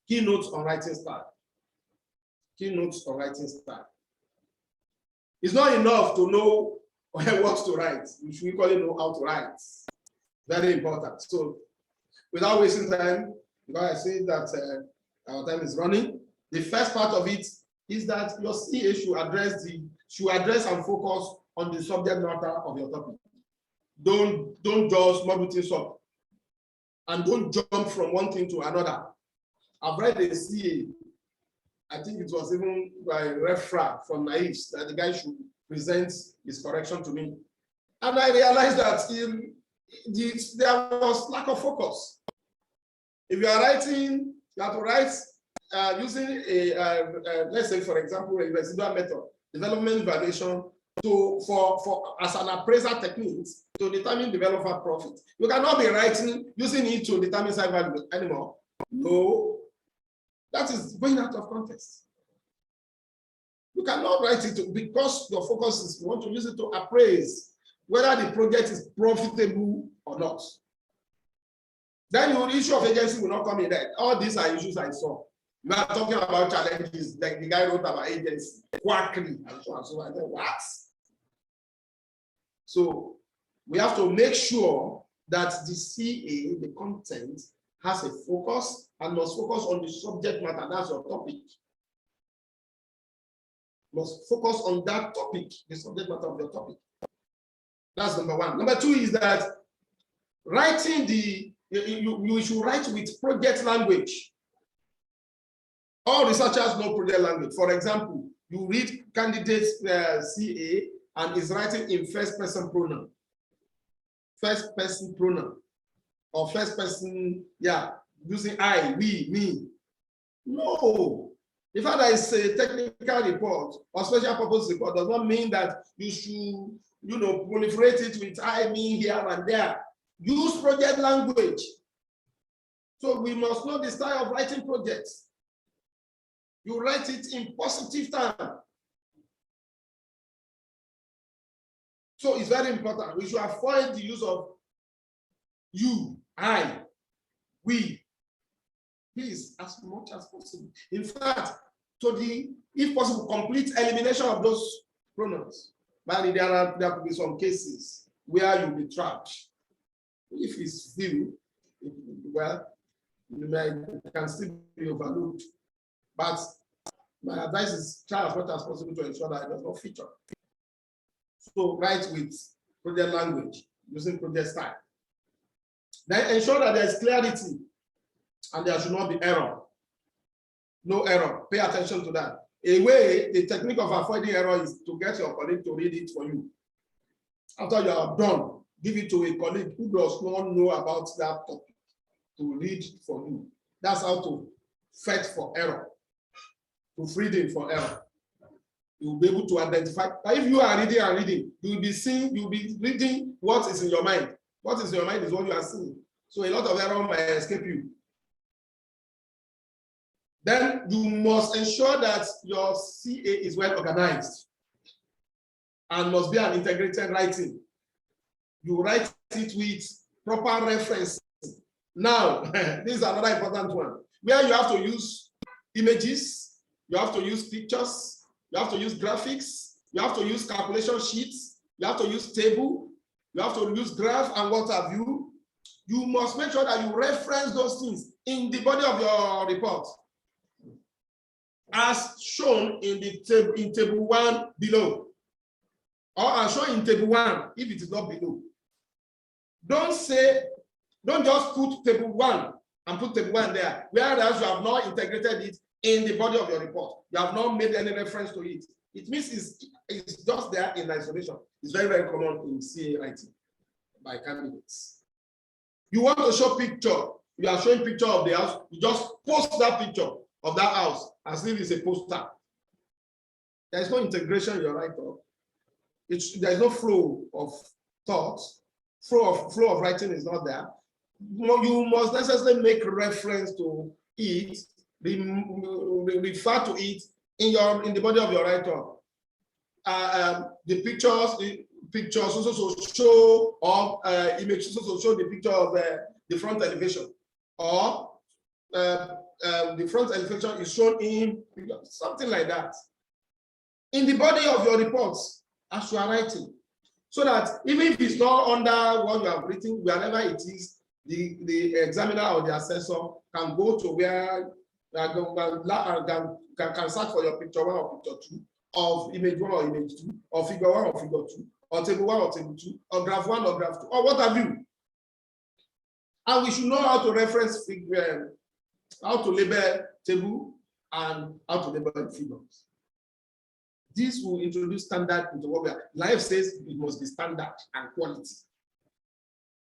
Keynotes on writing style. Keynotes on writing style. It's not enough to know what to write. You should equally know how to write. Very important. So without wasting time, because I say that our time is running, the first part of it is that your CA should address and focus on the subject matter of your topic. Don't just mumble things up, and don't jump from one thing to another. I've read a CA, I think it was even by Refra from Naives, that the guy should present his correction to me. And I realized that there was lack of focus. If you are writing, you have to write using let's say, for example, a residual method, development valuation, as an appraisal technique to determine developer profit. You cannot be writing using it to determine site value anymore. No, that is going out of context. You cannot write it because your focus is you want to use it to appraise whether the project is profitable or not. Then your issue of agency will not come in there. All these are issues I saw. We are talking about challenges, like the guy wrote about agency, quackery, and so on. So I said, what? So we have to make sure that the CA, the content, has a focus and must focus on the subject matter. That's your topic. Must focus on that topic, the subject matter of your topic. That's number one. Number two is that writing you should write with project language. All researchers know project language. For example, you read candidates CA and is writing in first person pronoun. First person pronoun. Or first person, using I, we, me. No. The fact that it's a technical report or special purpose report does not mean that you should, proliferate it with I, me, here and there. Use project language. So we must know the style of writing projects. You write it in positive terms. So it's very important. We should avoid the use of you, I, we. Please, as much as possible. In fact, if possible, complete elimination of those pronouns. But there could be some cases where you'll be trapped. If it's few, well, you can still be overlooked. But my advice is try as much as possible to ensure that it does not feature. So write with project language, using project style. Then ensure that there is clarity and there should not be error. No error. Pay attention to that. The technique of avoiding error is to get your colleague to read it for you. After you are done, give it to a colleague who does not know about that topic to read for you. That's how to fight for error, to freedom for error. You'll be able to identify. But if you are reading and reading, you'll be reading what is in your mind. What is in your mind is what you are seeing. So a lot of error might escape you. Then you must ensure that your CA is well organized and must be an integrated writing. You write it with proper reference. Now, this is another important one, where you have to use images, you have to use pictures, you have to use graphics, you have to use calculation sheets, you have to use table, you have to use graph and what have you. You must make sure that you reference those things in the body of your report, as shown in the table 1 below, or as shown in table 1 if it is not below. Don't just put table 1 and put table 1 there, whereas you have not integrated it in the body of your report. You have not made any reference to it. It means it's just there in isolation. It's very, very common in CA writing by candidates. You want to show picture, you are showing picture of the house, you just post that picture of that house as if it's a poster. There is no integration in your write-up. There is no flow of thoughts. Flow of writing is not there. You must necessarily make reference to it, refer to it in the body of your write-up. the pictures also show, or images also show the picture of the front elevation, or the front elevation is shown in something like that in the body of your reports as you are writing, so that even if it's not under what you have written, wherever it is, the examiner or the assessor can go to where can search for your picture 1 or picture 2 of image 1 or image 2 or figure 1 or figure 2 or table 1 or table 2 or graph 1 or graph 2 or what have you. And we should know how to reference figure, how to label table and how to label figures. This will introduce standard into what we are. Life says it must be standard and quality.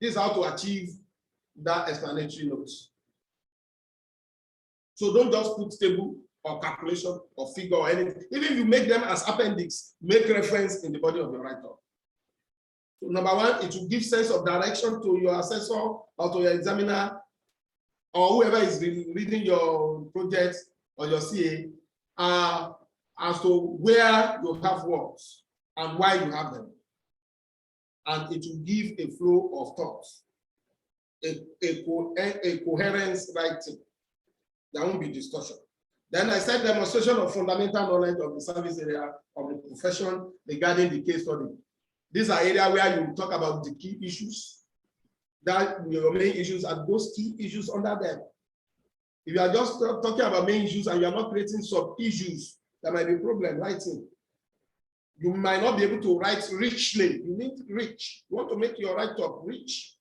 This is how to achieve that explanatory notes. So don't just put table or calculation or figure or anything. Even if you make them as appendix, make reference in the body of your write-up. So number 1, it will give sense of direction to your assessor or to your examiner or whoever is reading your project or your CA as to where you have words and why you have them. And it will give a flow of thoughts, a coherence writing. There won't be distortion. Then I said demonstration of fundamental knowledge of the service area of the profession regarding the case study. These are areas where you talk about the key issues, that your main issues and those key issues under them. If you are just talking about main issues and you are not creating sub-issues, there might be a problem writing. You might not be able to write richly. You need rich. You want to make your write-up rich.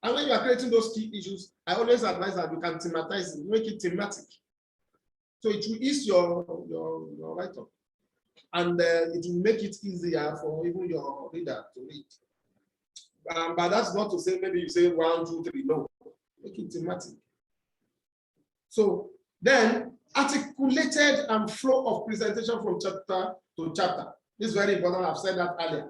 And when you are creating those key issues, I always advise that you can thematize it, make it thematic. So it will ease your write-up. And it will make it easier for even your reader to read. But that's not to say maybe you say 1, 2, 3. No, make it thematic. So then articulated and flow of presentation from chapter to chapter. This is very important. I've said that earlier.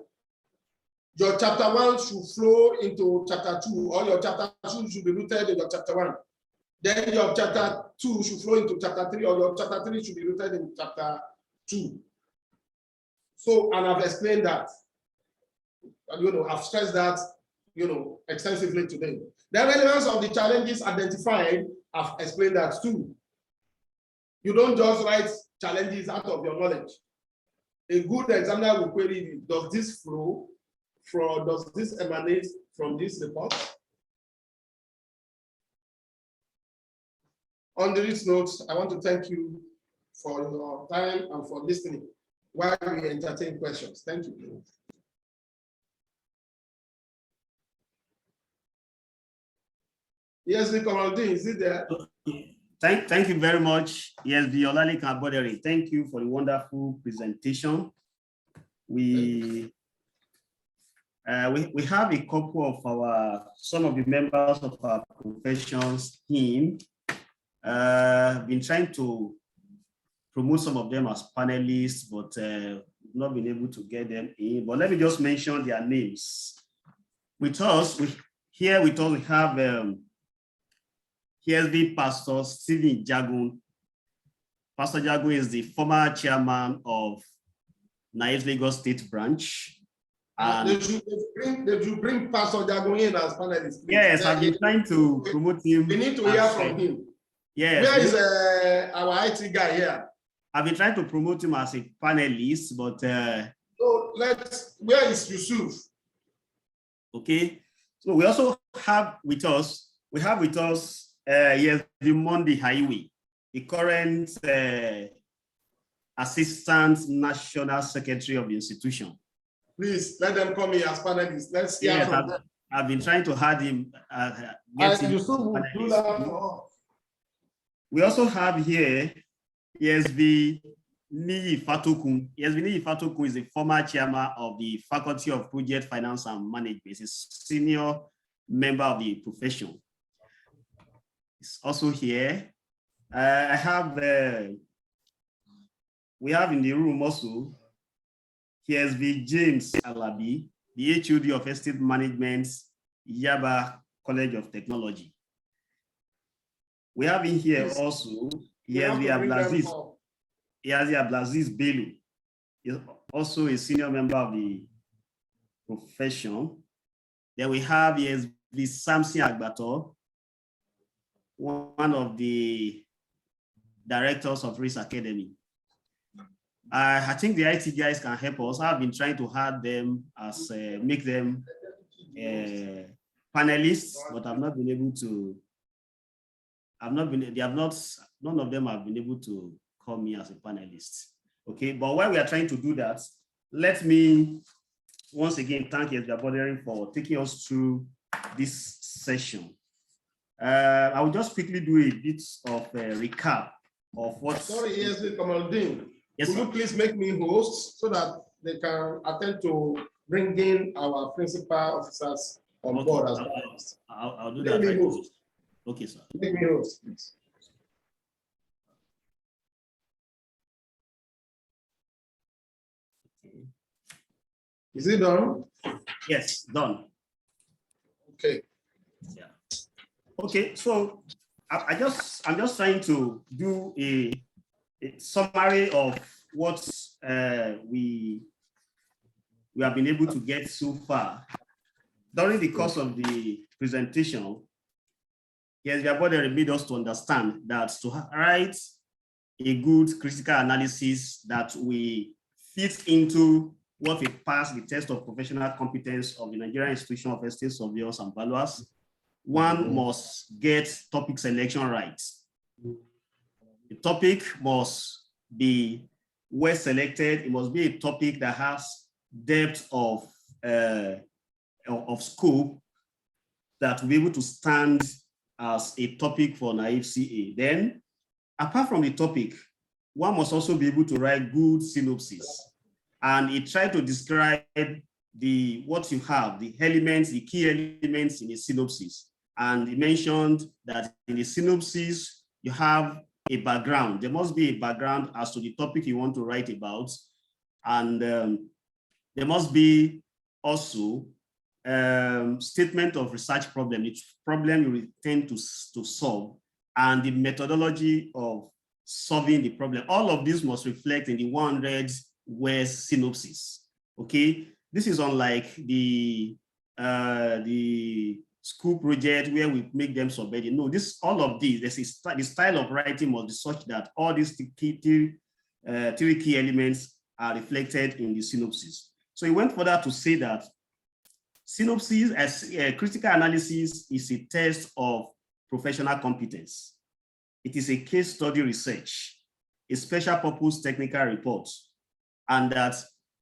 Your chapter 1 should flow into chapter 2, or your chapter 2 should be rooted in your chapter 1. Then your chapter 2 should flow into chapter 3, or your chapter 3 should be rooted in chapter 2. So, and I've explained that. And, I've stressed that, extensively today. The relevance of the challenges identified, I've explained that too. You don't just write challenges out of your knowledge. A good examiner will query, does this flow from, does this emanate from this report? On this note, I want to thank you for your time and for listening while we entertain questions. Thank you. Yes, Nicolas, is it there? Thank you very much. Yes, Olalekan Abodere. Thank you for the wonderful presentation. We have a couple of some of the members of our professions in. Been trying to promote some of them as panelists, but not been able to get them in. But let me just mention their names. With us, we have PhD Pastor Stephen Jagun. Pastor Jagun is the former chairman of NIES Lagos State Branch. And they should bring Pastor Jagun in as panelist. Yes, I've been trying to promote him. We need to hear from him. Yes. Where is our IT guy here? I've been trying to promote him as a panelist, but so where is Yusuf? Okay. So we also have with us, yes, the Monday Highway, the current Assistant National Secretary of the institution. Please let them come here as panelists. Let's hear from them. I've been trying to add him. We also have here ESV Niyi Fatokun. ESV Niyi Fatokun is the former chairman of the Faculty of Project Finance and Management. He's a senior member of the profession. It's also here. We have in the room also ESV James Alabi, the HOD of Estate Management, Yaba College of Technology. We have in here also ESV Abdulaziz Bello, is also a senior member of the profession. Then we have the Samson Agbato, one of the directors of Race Academy. I think the IT guys can help us. I've been trying to add them as make them panelists, but I've not been able to. None of them have been able to call me as a panelist. Okay, but while we are trying to do that, let me once again thank Esbia Bodering for taking us through this session. I will just quickly do a bit of a recap of what. Sorry, ESB Kamaldeen. Yes, Will you please make me host so that they can attend to bring in our principal officers on board as well? I'll do that right away. Okay, sir. Make me host, please. Is it done? Yes, done. Okay. Yeah. Okay, so I'm just trying to do a summary of what we have been able to get so far. During the course of the presentation, yes, we have already made us to understand that to write a good critical analysis that we fit into what we pass the test of professional competence of the Nigerian Institution of Estate Surveyors and Valuers, one must get topic selection right. The topic must be well selected. It must be a topic that has depth of scope that will be able to stand as a topic for NAIF CA. Then, apart from the topic, one must also be able to write good synopsis. And it tried to describe what you have, the elements, the key elements in a synopsis. And it mentioned that in the synopsis, you have a background. There must be a background as to the topic you want to write about. And there must be also statement of research problem, each problem you intend to solve, and the methodology of solving the problem. All of this must reflect in the 100-word synopsis. Okay, this is unlike the school project where we make them subheading. No, all of these, the style of writing must be such that all these three key elements are reflected in the synopsis. So he went further to say that synopsis as critical analysis is a test of professional competence. It is a case study research, a special purpose technical report, and that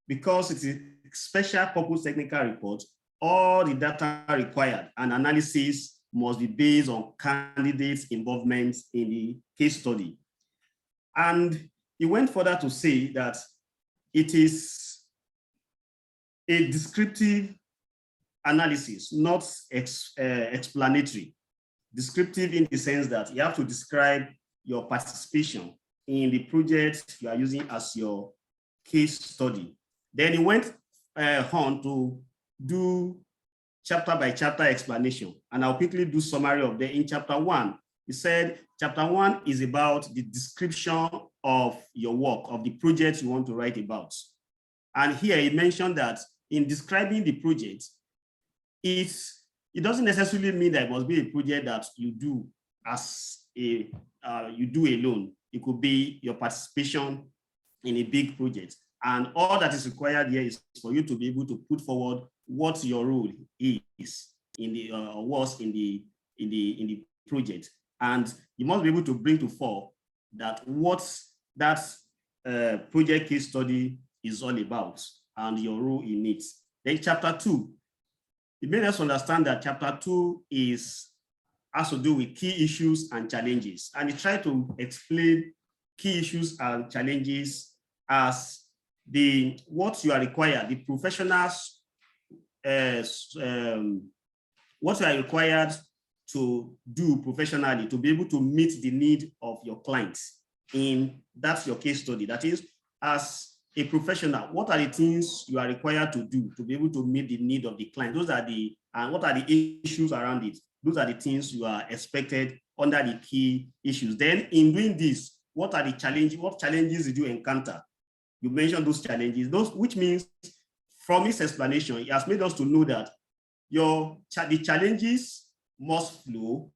because it is a special purpose technical report, all the data required and analysis must be based on candidates' involvement in the case study. And he went further to say that it is a descriptive analysis, not explanatory. Descriptive in the sense that you have to describe your participation in the project you are using as your case study. Then he went on to do chapter by chapter explanation, and I'll quickly do summary of them. In chapter 1, he said chapter 1 is about the description of your work, of the project you want to write about. And here he mentioned that in describing the project, it doesn't necessarily mean that it must be a project that you do as you do alone. It could be your participation in a big project. And all that is required here is for you to be able to put forward what your role is in the was in the project. And you must be able to bring to fore that what that project case study is all about and your role in it. Then chapter 2, it made us understand that chapter 2 has to do with key issues and challenges. And it tried to explain key issues and challenges as what you are required, the professionals, what you are required to do professionally to be able to meet the need of your clients. That's your case study. That is, as a professional, what are the things you are required to do to be able to meet the need of the client? What are the issues around it? Those are the things you are expected under the key issues. Then in doing this, what are the challenges? What challenges did you encounter? you mentioned those challenges, which means from his explanation, he has made us to know that the challenges must flow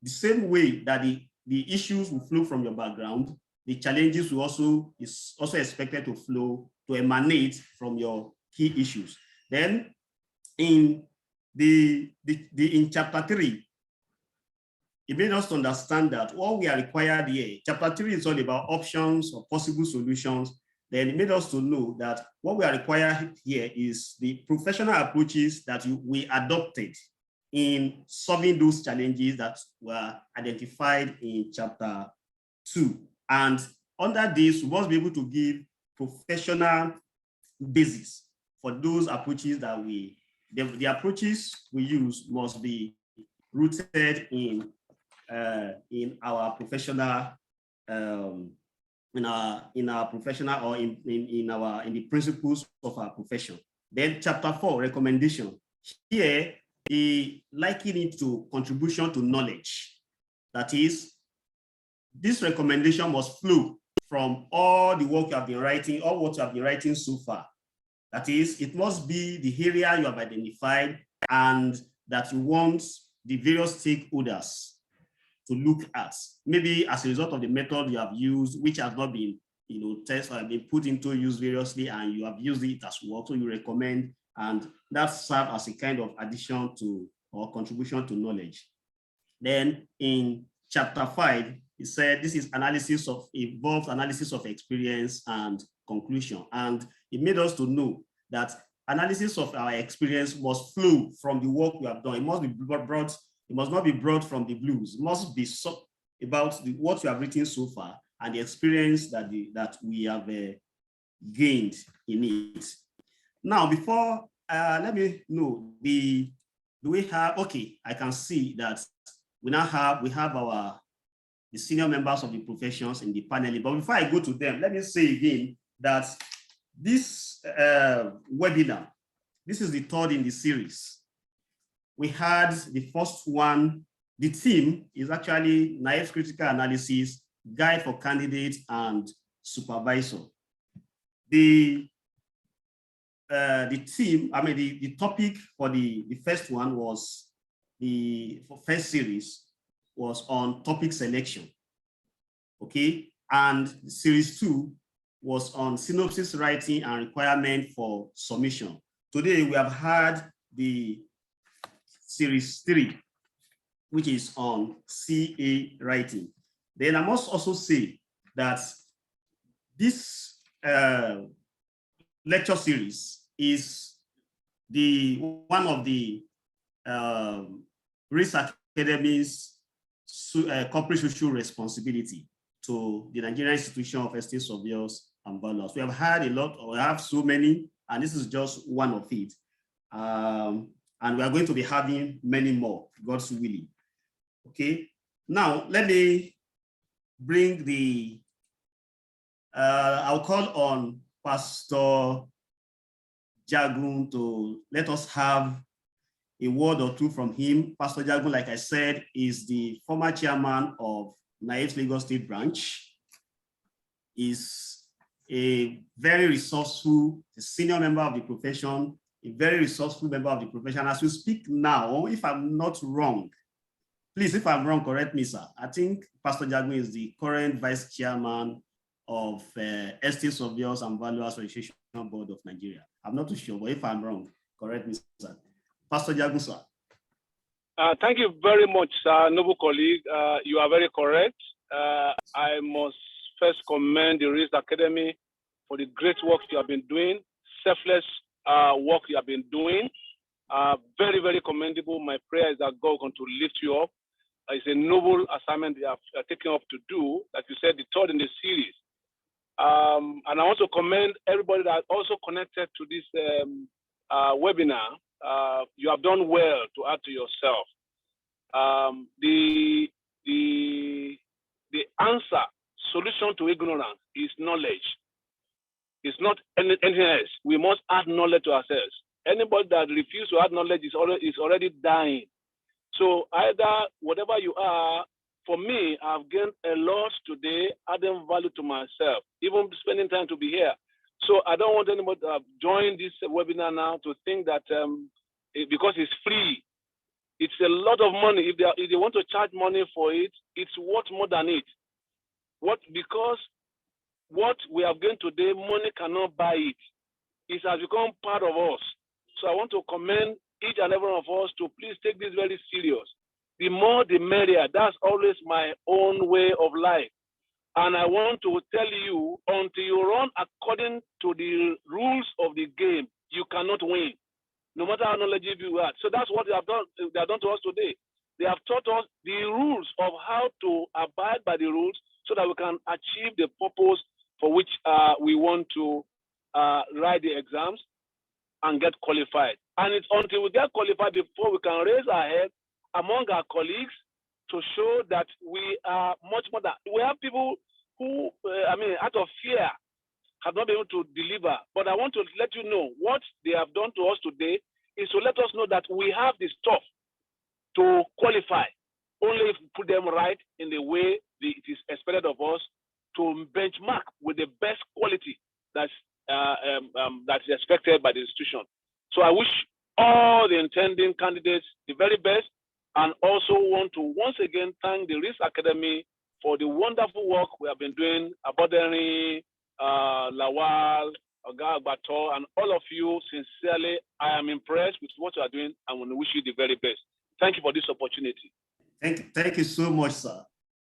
the same way that the issues will flow from your background. The challenges is also expected to flow, to emanate from your key issues. Then in in chapter 3, it made us to understand that what we are required here, chapter 3 is all about options or possible solutions. Then it made us to know that what we are required here is the professional approaches that we adopted in solving those challenges that were identified in chapter 2. And under this, we must be able to give professional basis for those approaches that the approaches we use must be rooted in our professional in our professional or in the principles of our profession. Then chapter 4, recommendation. Here, he liken it to contribution to knowledge. That is, this recommendation must flow from all the work you have been writing, all what you have been writing so far. That is, it must be the area you have identified and that you want the various stakeholders to look at, maybe as a result of the method you have used, which has not been, tested or been put into use variously, and you have used it as well, so you recommend, and that serves as a kind of addition to or contribution to knowledge. Then in chapter 5, he said this is involves analysis of experience and conclusion, and it made us to know that analysis of our experience must flow from the work we have done. It must be brought. It must not be brought from the blues. It must be about what you have written so far and the experience that we have gained in it. Now, before let me know do we have? Okay, I can see that we have the senior members of the professions in the panel. But before I go to them, let me say again that this webinar, this is the third in the series. We had the first one. The theme is actually naive critical analysis, guide for candidates and supervisor. The theme, the topic for the first one was first series was on topic selection. Okay, and series 2 was on synopsis writing and requirement for submission. Today we have had the series 3, which is on CA writing. Then I must also say that this lecture series is one of the Race Academy's corporate social responsibility to the Nigerian Institution of Estate Surveyors and Valuers. We have had a lot, or we have so many, and this is just one of it. And we are going to be having many more, God's willing. Okay, now let me bring I'll call on Pastor Jagun to let us have a word or two from him. Pastor Jagun, like I said, is the former chairman of NAIF's Lagos State branch. Is a very resourceful, a senior member of the profession, a very resourceful member of the profession. As we speak now, if I'm not wrong, please, if I'm wrong, correct me, sir. I think Pastor Jagun is the current vice chairman of Estate Surveyors and Valuers Registration Board of Nigeria. I'm not too sure, but if I'm wrong, correct me, sir. Pastor Jagun, sir. Thank you very much, sir, noble colleague. You are very correct. I must first commend the Race Academy for the great work you have been doing, selfless work you have been doing. Very, very commendable. My prayer is that God going to lift you up. It's a noble assignment they have taken up to do, like you said, the third in the series. And I also commend everybody that also connected to this webinar. You have done well to add to yourself. The answer, solution to ignorance is knowledge. It's not anything else. We must add knowledge to ourselves. Anybody that refuses to add knowledge is already dying. So either whatever you are, for me, I've gained a lot today, adding value to myself, even spending time to be here. So I don't want anybody to join this webinar now to think that because it's free, it's a lot of money. If they want to charge money for it, it's worth more than it. Because what we have gained today, money cannot buy it. It has become part of us. So I want to commend each and every one of us to please take this very serious. The more, the merrier. That's always my own way of life. And I want to tell you, until you run according to the rules of the game, you cannot win, no matter how knowledgeable you are. So that's what they have done to us today. They have taught us the rules of how to abide by the rules so that we can achieve the purpose for which we want to write the exams and get qualified. And it's until we get qualified before we can raise our head among our colleagues to show that we are much more than, we have people who, out of fear, have not been able to deliver. But I want to let you know what they have done to us today is to let us know that we have the stuff to qualify, only if we put them right in the way it is expected of us to benchmark with the best quality that is expected by the institution. So I wish all the intending candidates the very best, and also want to once again thank the RIS Academy for the wonderful work we have been doing. Aboderi, Lawal, Oga Agbato, and all of you, sincerely, I am impressed with what you are doing and want to wish you the very best. Thank you for this opportunity. Thank you so much, sir.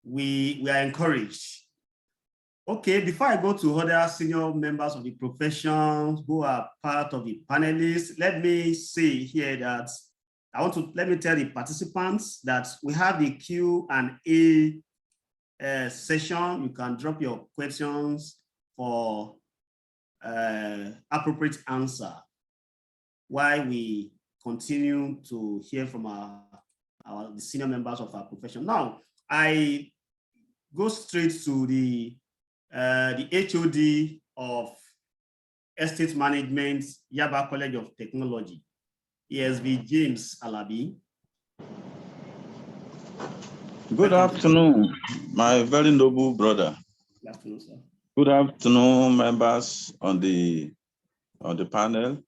We are encouraged. Okay, before I go to other senior members of the profession who are part of the panelists, let me say here that let me tell the participants that we have the Q&A session. You can drop your questions for appropriate answer while we continue to hear from the senior members of our profession. Now, I go straight to the HOD of Estate Management, Yaba College of Technology, ESB James Alabi. Good afternoon, my very noble brother. Good afternoon, sir. Good afternoon, members on the panel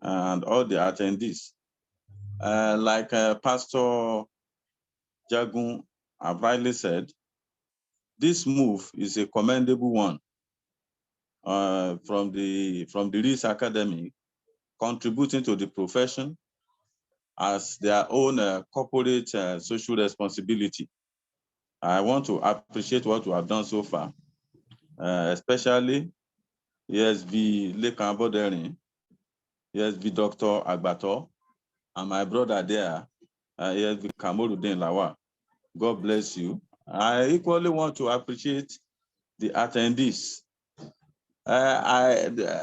and all the attendees. Like Pastor Jagun have rightly said, this move is a commendable one from the RIS Academy, contributing to the profession as their own corporate social responsibility. I want to appreciate what we have done so far, especially ESV Lekan Aboderi, ESV Dr. Agbato, and my brother there, ESV Kamorudin Lawal. God bless you. I equally want to appreciate the attendees.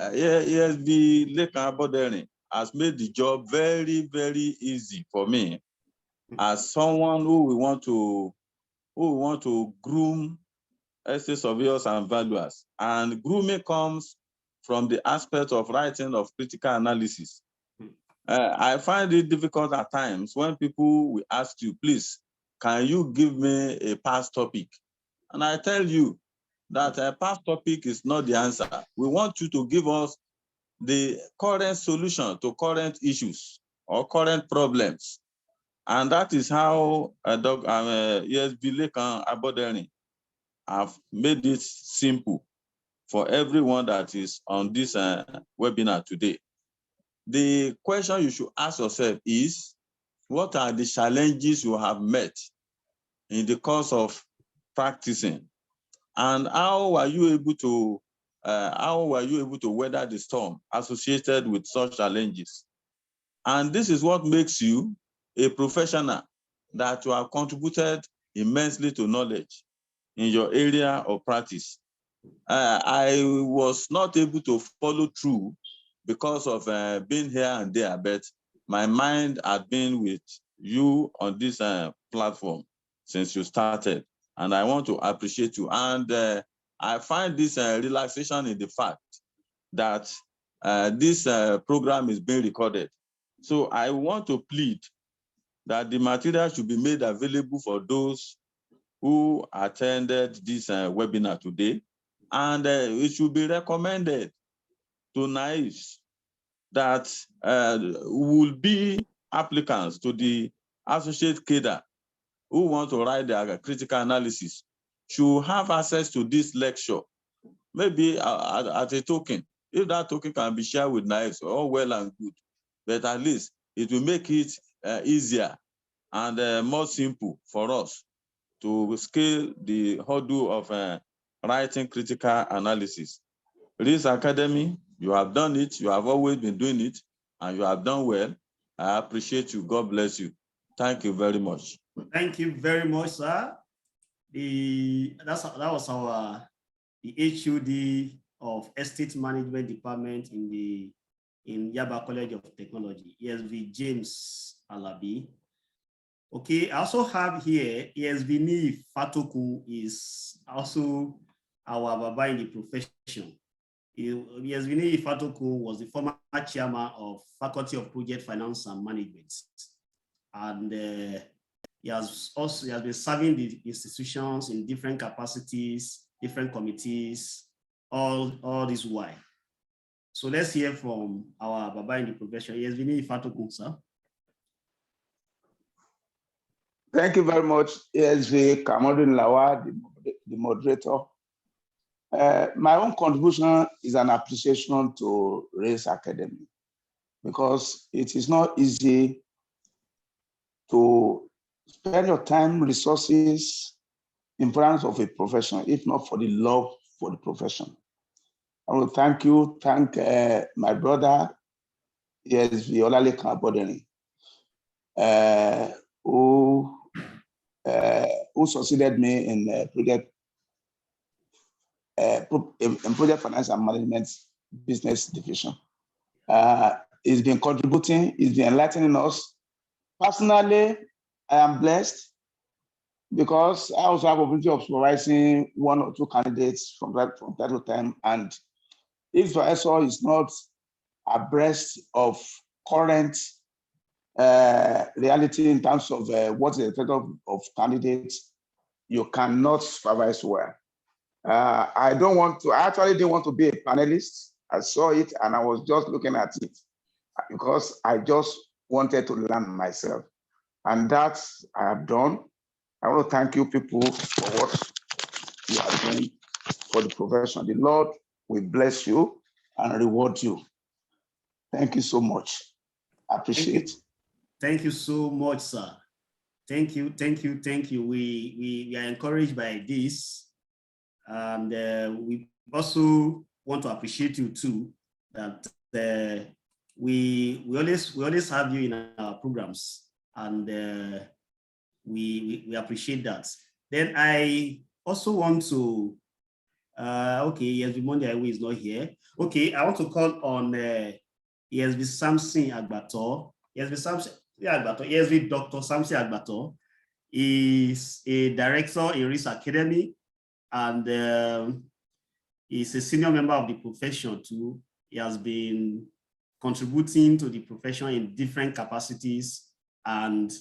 ESV Lekan Aboderi has made the job very, very easy for me as someone who we want to groom estate surveyors and valuers. And grooming comes from the aspect of writing of critical analysis. I find it difficult at times when people will ask you, please, can you give me a past topic? And I tell you that a past topic is not the answer. We want you to give us the current solution to current issues or current problems. And that is how ESB Lekan Aboderi have made it simple for everyone that is on this webinar today. The question you should ask yourself is, what are the challenges you have met in the course of practicing? And how were you able to weather the storm associated with such challenges? And this is what makes you a professional, that you have contributed immensely to knowledge in your area of practice. I was not able to follow through because of being here and there, but my mind had been with you on this platform since you started, and I want to appreciate you. And I find this relaxation in the fact that this program is being recorded. So I want to plead that the material should be made available for those who attended this webinar today And it should be recommended to naives that will be applicants to the associate cadre who want to write their critical analysis should have access to this lecture, maybe at a token. If that token can be shared with naives, all well and good, but at least it will make it easier and more simple for us to scale the hurdle of writing critical analysis. RIS Academy, you have done it, you have always been doing it, and you have done well. I appreciate you. God bless you. Thank you very much. Thank you very much, sir. That was our HUD of Estate Management Department in Yaba College of Technology, ESV James Alabi. Okay, I also have here ESV Ni Fatoku is also our Baba in the profession. ESV Ni Fatoku was the former chairman of Faculty of Project Finance and Management. And he has been serving the institutions in different capacities, different committees, all this while. So let's hear from our Baba in the profession. ESV Ni Fatoku, sir. Thank you very much, ESV Kamaldeen Lawal, the moderator. My own contribution is an appreciation to RIS Academy, because it is not easy to spend your time, resources in front of a profession, if not for the love for the profession. I want to thank my brother, ESV Olalekan Abodeni, who succeeded me in project finance and management business division. He's been contributing, he's been enlightening us. Personally, I am blessed because I also have opportunity of supervising one or two candidates from time to time. And if supervisor is not abreast of current reality in terms of what is the effect of candidates, you cannot supervise well. I actually didn't want to be a panelist. I saw it and I was just looking at it because I just wanted to learn myself. And that I have done. I want to thank you people for what you are doing for the profession. The Lord will bless you and reward you. Thank you so much. I appreciate it. Thank you so much, sir. Thank you. We are encouraged by this. And we also want to appreciate you too, that we always have you in our programs, and we appreciate that. Then I also want to, okay, ESV Monday is not here. Okay, I want to call on ESV Samson Agbator. ESV Dr. Samson Agbator is a director in RIS Academy, and he's a senior member of the profession too. He has been contributing to the profession in different capacities, and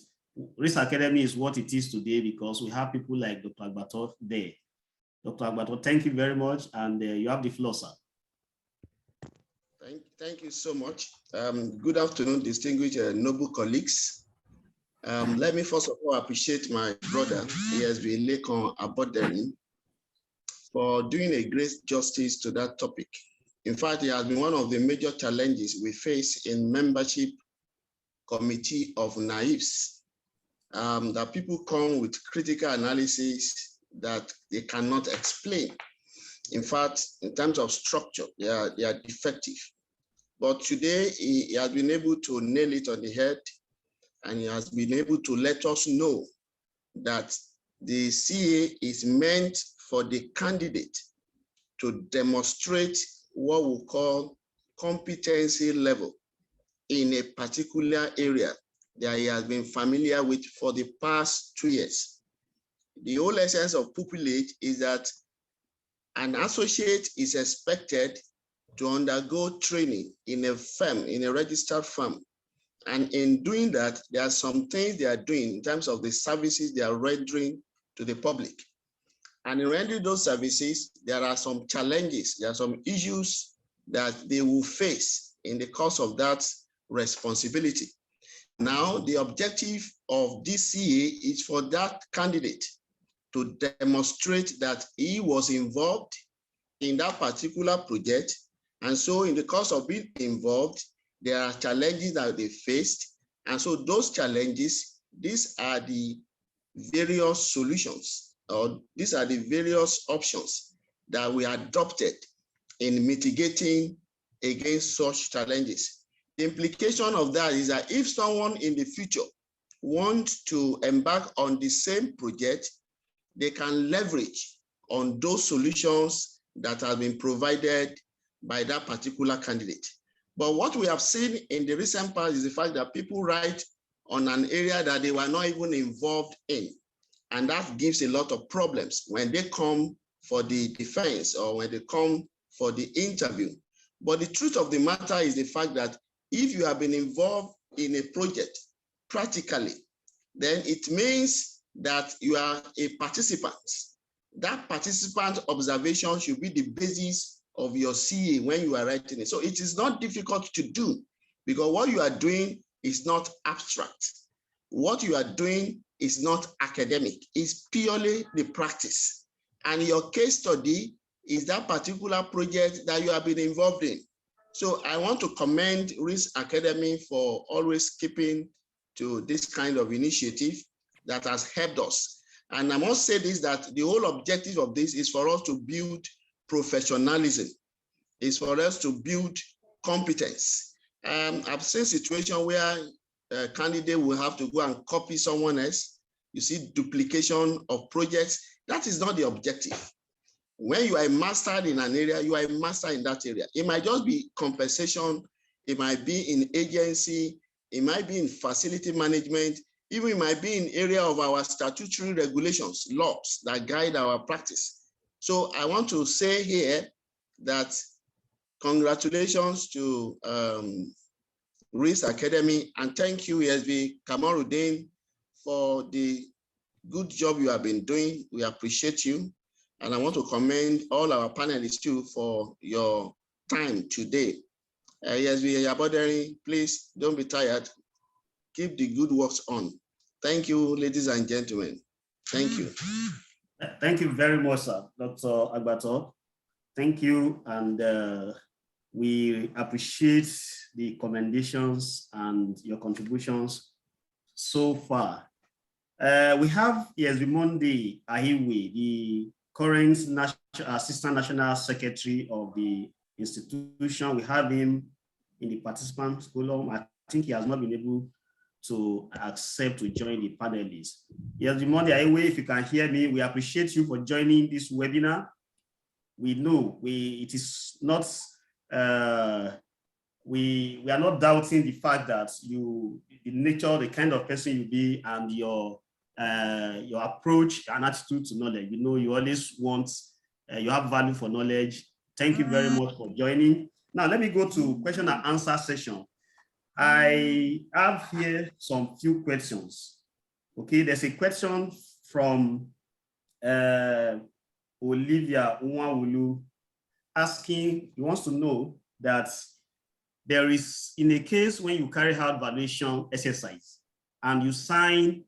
RIS Academy is what it is today because we have people like Dr. Agbator there. Dr. Agbator, thank you very much, and you have the floor, sir. Thank you so much. Good afternoon, distinguished noble colleagues. Let me first of all appreciate my brother, ESV Lekon Abodeni, for doing a great justice to that topic. In fact, it has been one of the major challenges we face in membership committee of naives, that people come with critical analysis that they cannot explain. In fact, in terms of structure, they are defective. But today, he has been able to nail it on the head, and he has been able to let us know that the CA is meant for the candidate to demonstrate what we call competency level in a particular area that he has been familiar with for the past 2 years. The whole essence of pupillage is that an associate is expected to undergo training in a firm, in a registered firm. And in doing that, there are some things they are doing in terms of the services they are rendering to the public. And in rendering those services, there are some challenges, there are some issues that they will face in the course of that responsibility. Now, the objective of this CA is for that candidate to demonstrate that he was involved in that particular project. And so in the course of being involved, there are challenges that they faced. And so those challenges, these are the various solutions, or these are the various options that we adopted in mitigating against such challenges. The implication of that is that if someone in the future wants to embark on the same project, they can leverage on those solutions that have been provided by that particular candidate. But what we have seen in the recent past is the fact that people write on an area that they were not even involved in. And that gives a lot of problems when they come for the defense or when they come for the interview. But the truth of the matter is the fact that if you have been involved in a project practically, then it means that you are a participant. That participant observation should be the basis of your CA when you are writing it. So it is not difficult to do because what you are doing is not abstract. What you are doing is not academic. It's purely the practice. And your case study is that particular project that you have been involved in. So I want to commend RIS Academy for always keeping to this kind of initiative that has helped us. And I must say this, that the whole objective of this is for us to build professionalism, is for us to build competence. I've seen situations where a candidate will have to go and copy someone else. You see duplication of projects. That is not the objective. When you are a master in an area, you are a master in that area. It might just be compensation. It might be in agency. It might be in facility management. Even it might be in area of our statutory regulations, laws that guide our practice. So I want to say here that congratulations to RIS Academy, and thank you, ESB Kamarudin, for the good job you have been doing. We appreciate you. And I want to commend all our panelists too for your time today. ESB Yaboderi, please don't be tired. Keep the good works on. Thank you, ladies and gentlemen. Thank you. Thank you very much, sir, Dr. Agbato. Thank you, and we appreciate the commendations and your contributions so far. We have ESB Monday Ahiwe, the current Assistant National Secretary of the institution. We have him in the participant column. I think he has not been able to accept to join the panelists. ESB Monday Ahiwe, if you can hear me, we appreciate you for joining this webinar. We know it is not, we are not doubting the fact that the nature, the kind of person you be, and your approach and attitude to knowledge. You know, you always want, you have value for knowledge. Thank you very much for joining. Now, let me go to question and answer session. I have here some few questions. Okay, there's a question from Olivia Unwawulu asking, he wants to know that there is, in a case when you carry out valuation exercise and you sign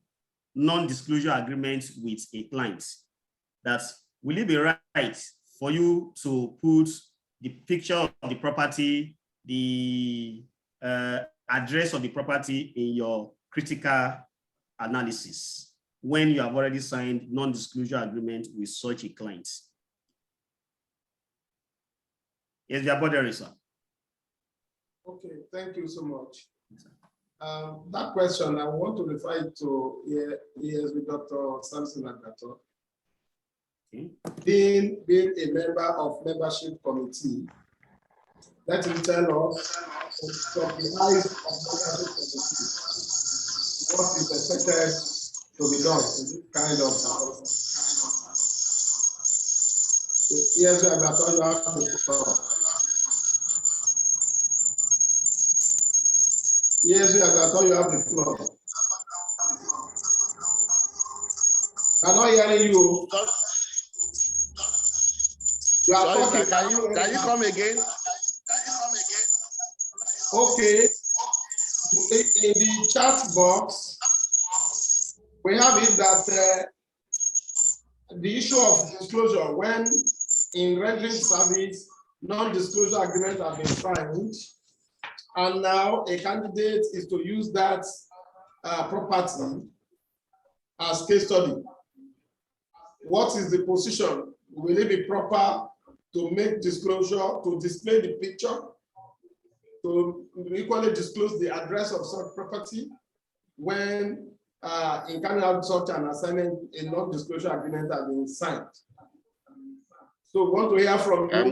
non-disclosure agreement with a client, that will it be right for you to put the picture of the property, the address of the property in your critical analysis when you have already signed non-disclosure agreement with such a client? Yes, Yaboderi, sir. Okay, thank you so much. That question, I want to refer to ESB Dr. Samson Agbato. Okay. Being a member of membership committee, let him tell us from the eyes of membership committee what is expected to be done in this kind of ESB Agbato, you have the floor. Yes, Agbato, you have the floor. I'm not hearing you. You are Sorry, talking. sir, can you come again? Okay. In the chat box, we have it that the issue of disclosure, when in rendering service, non-disclosure agreement have been signed, and now a candidate is to use that property as case study. What is the position? Will it be proper to make disclosure, to display the picture, to equally disclose the address of such property when in carrying out such an assignment, a non-disclosure agreement has been signed? So we want to hear from you.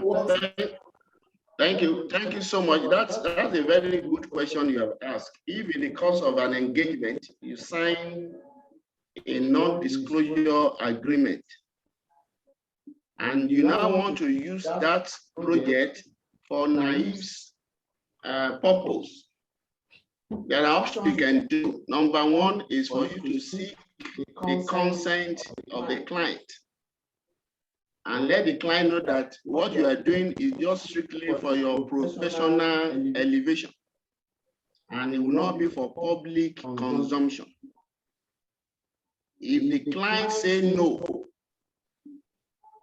Thank you so much. That's a very good question you have asked. If in the course of an engagement, you sign a non-disclosure agreement, and you now want to use that project for NAIF's purpose, there are options you can do. Number one is for you to seek the consent of the client and let the client know that what you are doing is just strictly for your professional elevation, and it will not be for public consumption. If the client say no,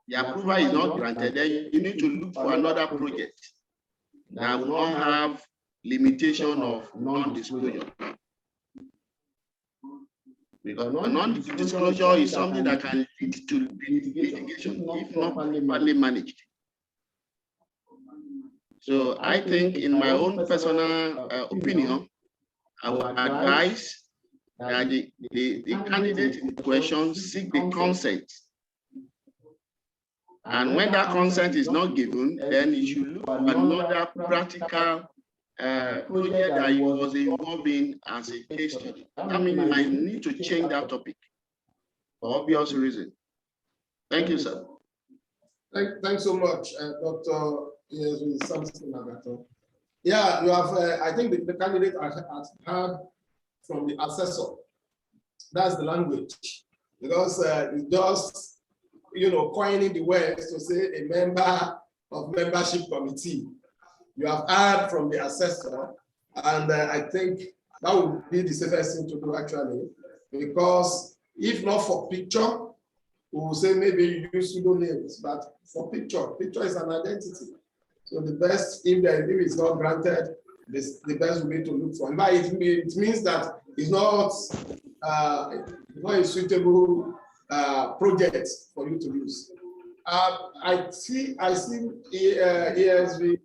the approval is not granted, then you need to look for another project that will not have limitation of non-disclosure. Because non-disclosure is something that can lead to litigation if not properly managed. So I think, in my own personal opinion, I would advise that the candidate in question seek the consent. And when that consent is not given, then you should look for another practical project that he was involved in as a case study. I mean, you might need to change that topic for obvious reason. Thank you, sir. Thanks so much, Dr. Samson Nagato. Yeah, you have, I think the candidate has heard from the assessor. That's the language. Because it's just, coining the words to say a member of membership committee. You have heard from the assessor, and I think that would be the safest thing to do, actually, because if not for picture, we will say maybe you use pseudonyms, but for picture is an identity. So the best, if it's not granted, the best will be to look for. But it means that it's not a suitable project for you to use. I see ESV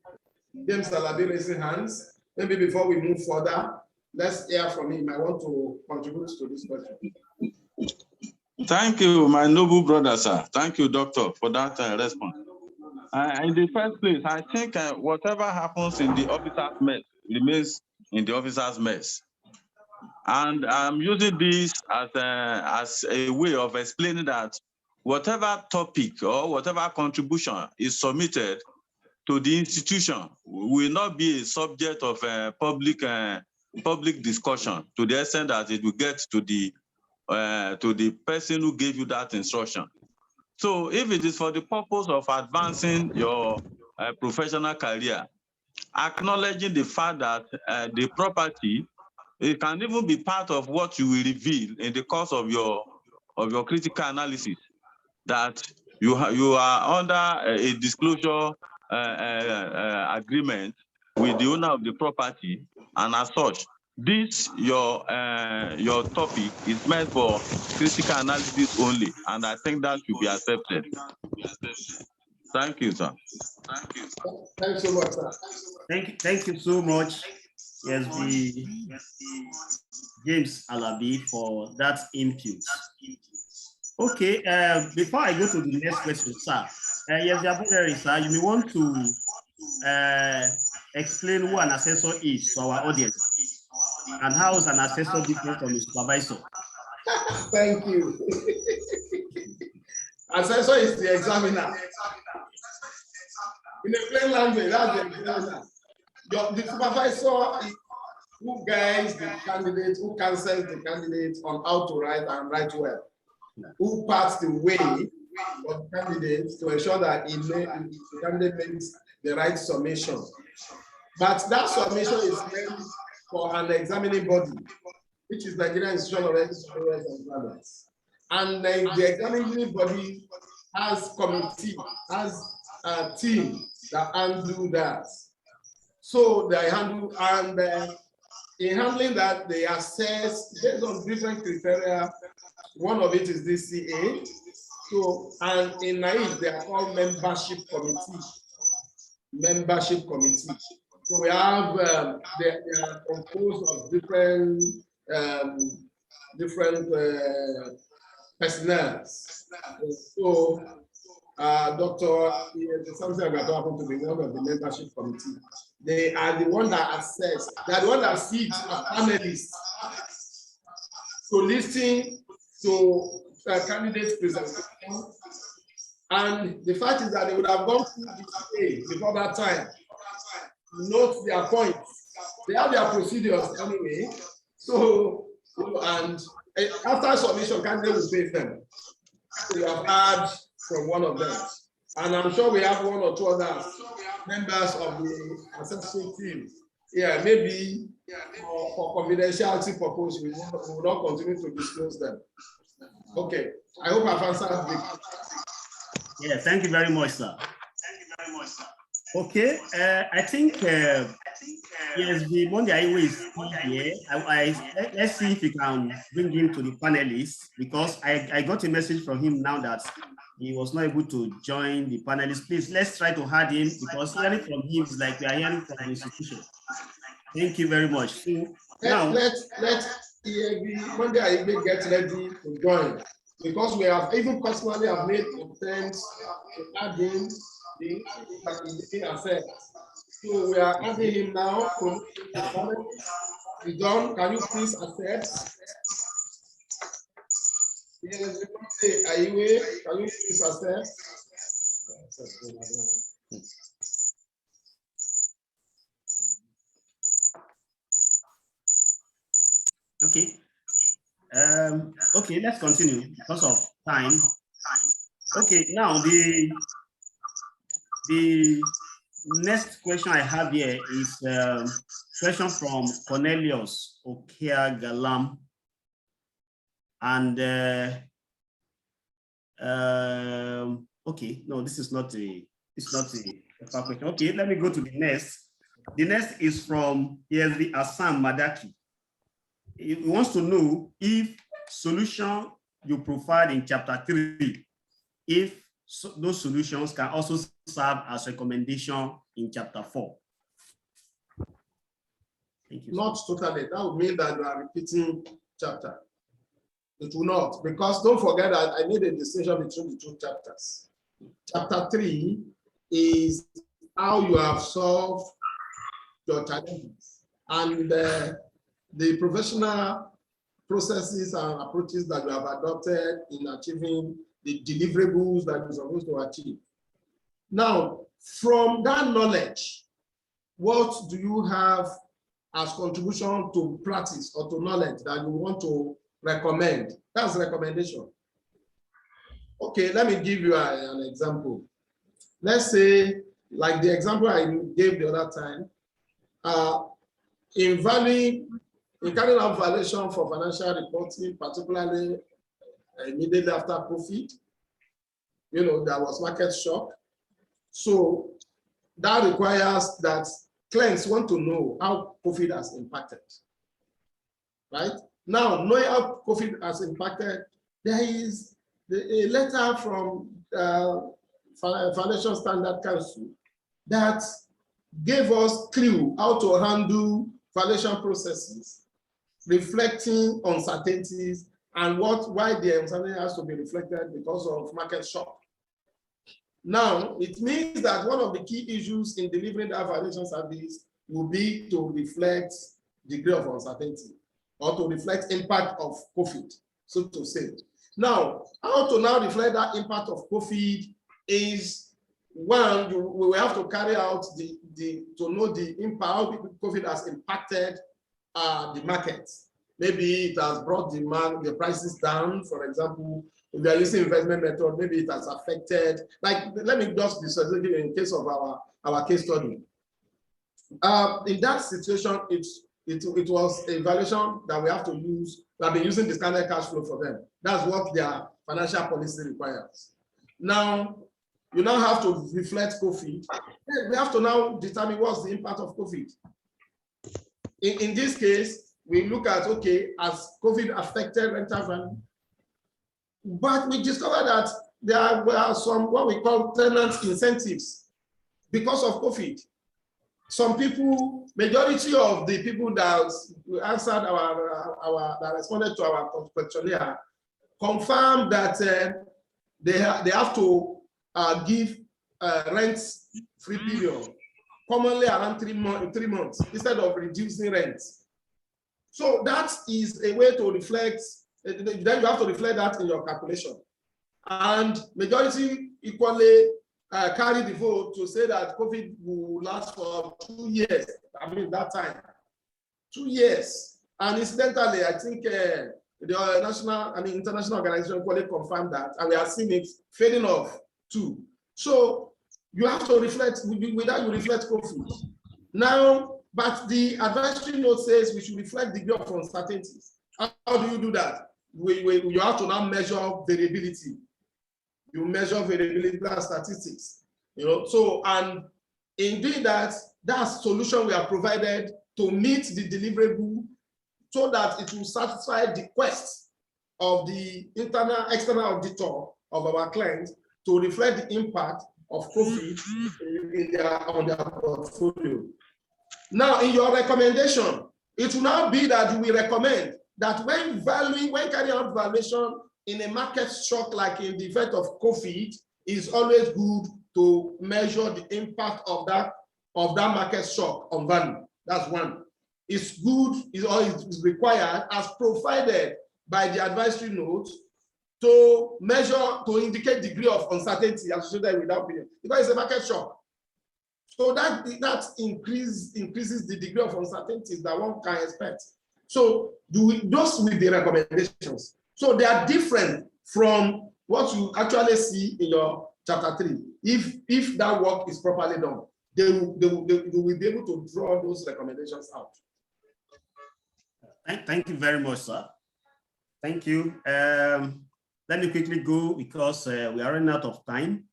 James Alabi raising hands. Maybe before we move further, let's hear from him. I want to contribute to this question. Thank you, my noble brother, sir. Thank you, doctor, for that response. In the first place, I think whatever happens in the officer's mess remains in the officer's mess. And I'm using this as a way of explaining that whatever topic or whatever contribution is submitted to the institution will not be a subject of public discussion to the extent that it will get to the person who gave you that instruction. So if it is for the purpose of advancing your professional career, acknowledging the fact that the property, it can even be part of what you will reveal in the course of your critical analysis, that you are under a disclosure agreement with the owner of the property, and as such, this your topic is meant for critical analysis only, and I think that should be accepted. Thank you, sir. Thanks so much, sir. Thank you so much, James Alabi, for that input. Okay, before I go to the next question, sir, sir, you may want to explain who an assessor is to our audience, and how is an assessor different from a supervisor? Thank you. Assessor is the examiner. In a plain language, that's the examiner. The supervisor is who guides the candidate, who counsels the candidate on how to write and write well, who paths the way for the candidate to ensure that the candidate makes the right submission. But that submission is meant for an examining body, which is Nigerian Institution of Examiners and Examiners. And the examining body has committee, has a team that handle that. So they handle, and in handling that, they assess based on different criteria. One of it is DCA. So, and in NAIF, they are called membership committee. Membership committee. So we have, they are composed of different personnel. So, Dr. Something about to happen to be one of the membership committee. They are the one that assess, they are the one that sit as panelists. So listen to candidates' presentation. And the fact is that they would have gone through this way before that time. Note their points. They have their procedures anyway. So, and after submission, candidate will face them. So we have heard from one of them. And I'm sure we have one or two other members of the assessment team. Yeah, maybe for confidentiality purpose, we will not continue to disclose them. Okay, I hope I've answered the. Yeah, thank you very much, sir. Okay, I think yes, the Monday Highway is here. Let's see if we can bring him to the panelists, because I got a message from him now that he was not able to join the panelists. Please, let's try to add him, because hearing from him is like we are hearing from an institution. Thank you very much. So now let EAB Monday Highway get ready to join, because we have even personally have made attempts to add him the asset. So we are adding him now from John. Can you please accept? Yes, can you please accept? okay. Okay, let's continue because of time. Okay, now the next question I have here is a question from Cornelius Okia Galam. And okay, no, this is not a question. Okay, let me go to the next. The next is from ESV Assam Madaki. He wants to know if solution you provide in chapter 3, if those solutions can also serve as recommendation in chapter 4. Thank you. Not totally. That would mean that you are repeating chapter. It will not, because don't forget that I made a distinction between the two chapters. Chapter 3 is how you have solved your challenges, and the professional processes and approaches that you have adopted in achieving the deliverables that you're supposed to achieve. Now, from that knowledge, what do you have as contribution to practice or to knowledge that you want to recommend? That's recommendation. Okay, let me give you an example. Let's say, like the example I gave the other time, in carrying out valuation for financial reporting, particularly immediately after COVID, there was market shock. So that requires that clients want to know how COVID has impacted, right? Now, knowing how COVID has impacted, there is a letter from Financial Standard Council that gave us clue how to handle valuation processes, reflecting uncertainties and why the uncertainty has to be reflected because of market shock. Now, it means that one of the key issues in delivering that valuation service will be to reflect degree of uncertainty or to reflect impact of COVID, so to say. Now, how to now reflect that impact of COVID is, one, we will have to carry out to know the impact, how COVID has impacted the market. Maybe it has brought the prices down. For example, if you are using investment method, maybe it has affected. Like, let me just be specific in case of our case study. In that situation, it was a valuation that we have to use. We have been using discounted cash flow for them. That's what their financial policy requires. Now, you now have to reflect COVID. We have to now determine what's the impact of COVID. In this case, we look at, okay, has COVID affected rental value? But we discovered that there were some what we call tenant incentives because of COVID. Some people, majority of the people that answered that responded to our questionnaire confirmed that they have to give rents free period, commonly around 3 months, instead of reducing rents. So that is a way to reflect. Then you have to reflect that in your calculation. And majority equally carry the vote to say that COVID will last for 2 years. I mean, that time, 2 years. And incidentally, I think the national and international organization equally confirmed that, and we are seeing it fading off too. So you have to reflect, with that you reflect COVID. Now, but the advisory note says we should reflect the degree of uncertainties. How do you do that? You have to now measure variability. You measure variability and statistics, you know. So, and in doing that, that's solution we have provided to meet the deliverable so that it will satisfy the quest of the external auditor of our clients to reflect the impact of COVID on their portfolio. Now, in your recommendation, it will now be that you will recommend that when carrying out valuation in a market shock like in the event of COVID, is always good to measure the impact of that market shock on value. That's one. It's good, it's required as provided by the advisory note to measure, to indicate degree of uncertainty associated with that period, because it's a market shock. So that increases the degree of uncertainty that one can expect. So those with the recommendations. So they are different from what you actually see in your chapter 3. If that work is properly done, they will be able to draw those recommendations out. Thank you very much, sir. Thank you. Let me quickly go because we are running out of time.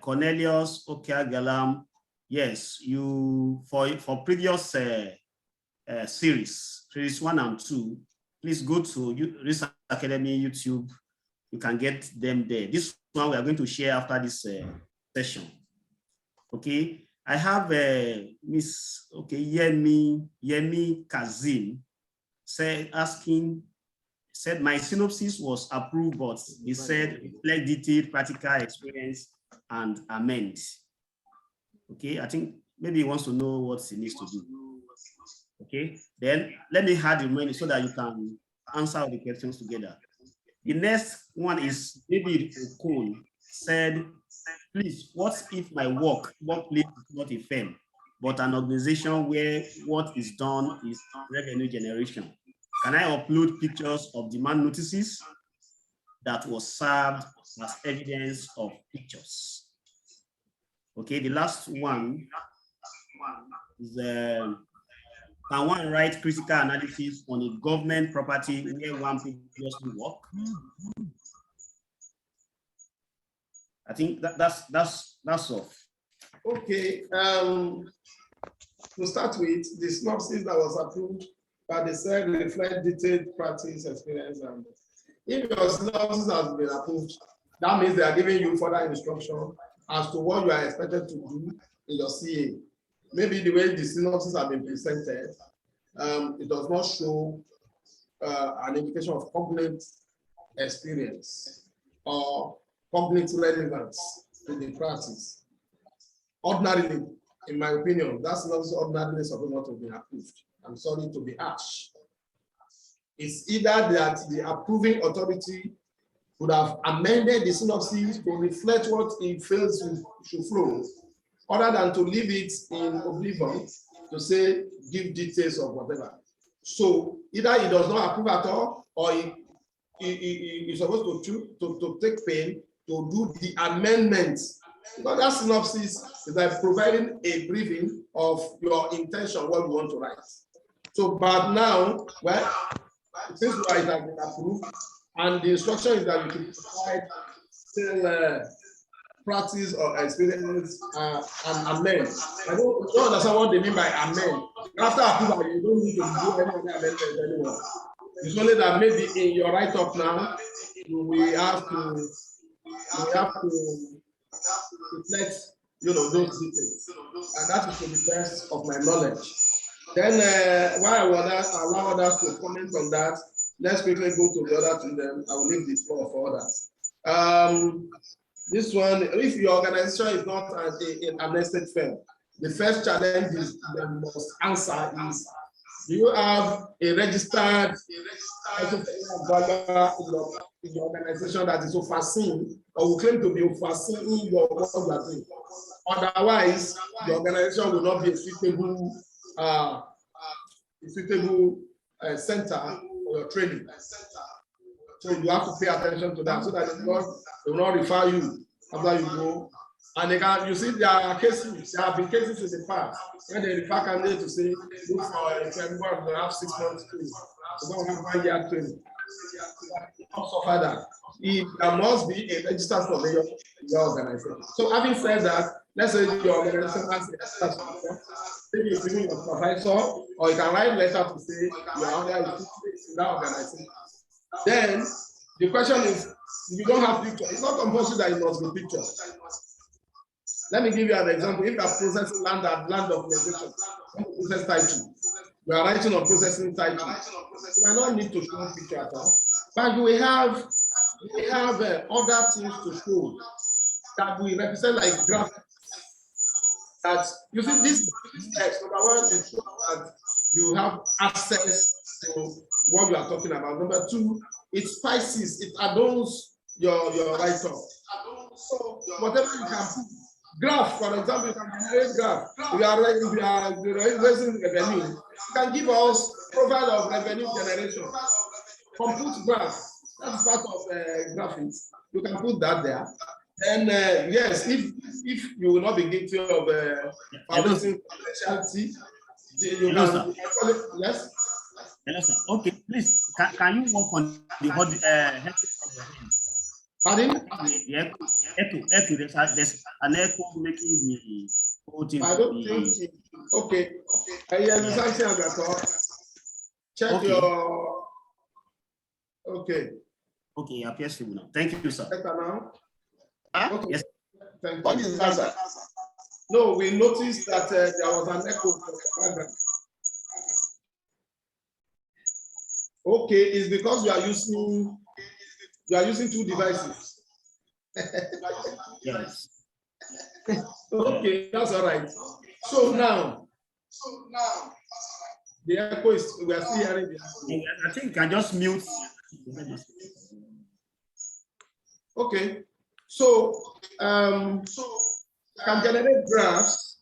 Cornelius Okiagalam, yes, you for previous series 1 and 2, please go to Research Academy YouTube. You can get them there. This one we are going to share after this session. Okay, I have Miss Yemi Kazim said my synopsis was approved, but he said reflect detailed practical experience and amend. Okay, I think maybe he wants to know what he needs to do. Okay, then let me add the remaining so that you can answer all the questions together. The next one is David Okon said, please, what if my workplace is not a firm, but an organization where what is done is revenue generation? Can I upload pictures of demand notices that was served as evidence of pictures? Okay, the last one is can one write critical analysis on a government property where one previously worked? I think that's all. Okay. To start with, the synopsis that was approved by the said reflect detailed practice experience, and if your synopsis has been approved, that means they are giving you further instruction as to what you are expected to do in your CA. Maybe the way the synopsis have been presented, it does not show an indication of cognate experience or cognate relevance to the practice. Ordinarily, in my opinion, that's not ordinarily supposed not to be approved. I'm sorry to be harsh. It's either that the approving authority would have amended the synopsis to reflect what it feels should flow, other than to leave it in oblivion to say, give details of whatever. So either he does not approve at all, or he's supposed to take pain to do the amendments. But that synopsis is like providing a briefing of your intention, what you want to write. So, but now, well, since it has been approved, and the instruction is that you can provide still practice or experience and amend. I don't understand what they mean by amend. After approval, you don't need to do any other amendment anymore. It's only that maybe in your write-up now, we have to reflect, those details, and that is to the best of my knowledge. Then, while I will allow others to comment on that, let's quickly go to the other two. Then I will leave the floor for others. This one, if your organization is not an nested firm, the first challenge is you must answer is: do you have a registered in your organization that is overseen or will claim to be overseeing your work you are doing? Otherwise, the organization will not be a suitable center for your training. So you have to pay attention to that so that they will not refer you after you go. And you see, there have been cases in the past where they refer candidates to say, look for a framework to have 6 months training. So don't have 1 year training. Also, further, there must be a registered for your organization. So having said that, let's say your organization has a registered for, maybe you're giving your supervisor, or you can write a letter to say you are under in that organization. Then the question is, you don't have picture. It's not compulsory that it must be picture. Let me give you an example. If you are processing land documentation, process title, you are writing on processing title. You might not need to show a picture at all, but we have other things to show that we represent, like graphics. That you see this text. Number one is show that you have access to what you are talking about. Number two, it spices, it adorns your write-up. So whatever you can put. Graph, for example, you can generate graph. If you are raising revenue, you can give us profile of revenue generation. Compute graph, that's part of graphics. You can put that there. And yes, if you will not be guilty of violating confidentiality, you can yes. Hello, sir. Okay, please, can you work on the headset of your hand? Pardon? The echo. There's an echo making the whole thing. I don't think. Okay. Check Okay. your. Okay. Okay, it appears to me now. Thank you, sir. Better now? Huh? Okay. Yes. Thank you. What is that, sir? No, we noticed that there was an echo from the background. Okay, it's because you are using two devices. Yes. Okay, that's all right. So now the echo is, we are still hearing the echo. I think you can just mute. Okay, so can generate graphs,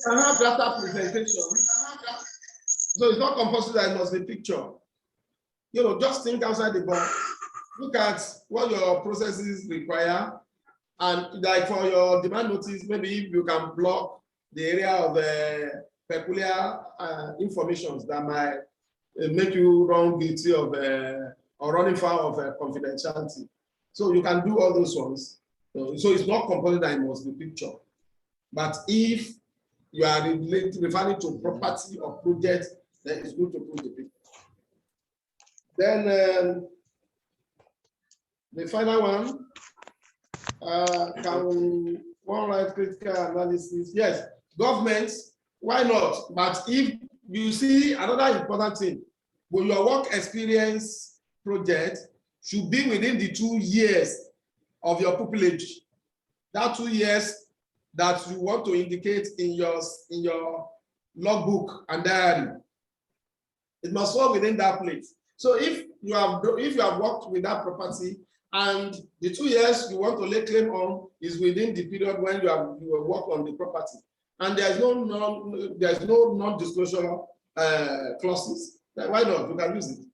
can have data presentation. So it's not compulsory that it must be picture. Just think outside the box. Look at what your processes require, and like for your demand notice, maybe you can block the area of peculiar information that might make you run guilty of or running foul of confidentiality. So you can do all those ones. So it's not compulsory that it must be picture. But if you are referring to property or project, then it's good to put the picture. Then the final one, can one write critical analysis? Yes, governments, why not? But if you see another important thing, when your work experience project should be within the 2 years of your pupillage. That 2 years that you want to indicate in your logbook and diary, it must fall within that place. So if you have worked with that property and the 2 years you want to lay claim on is within the period when you have worked on the property, and there's no non-disclosure clauses, Why not? We can use it.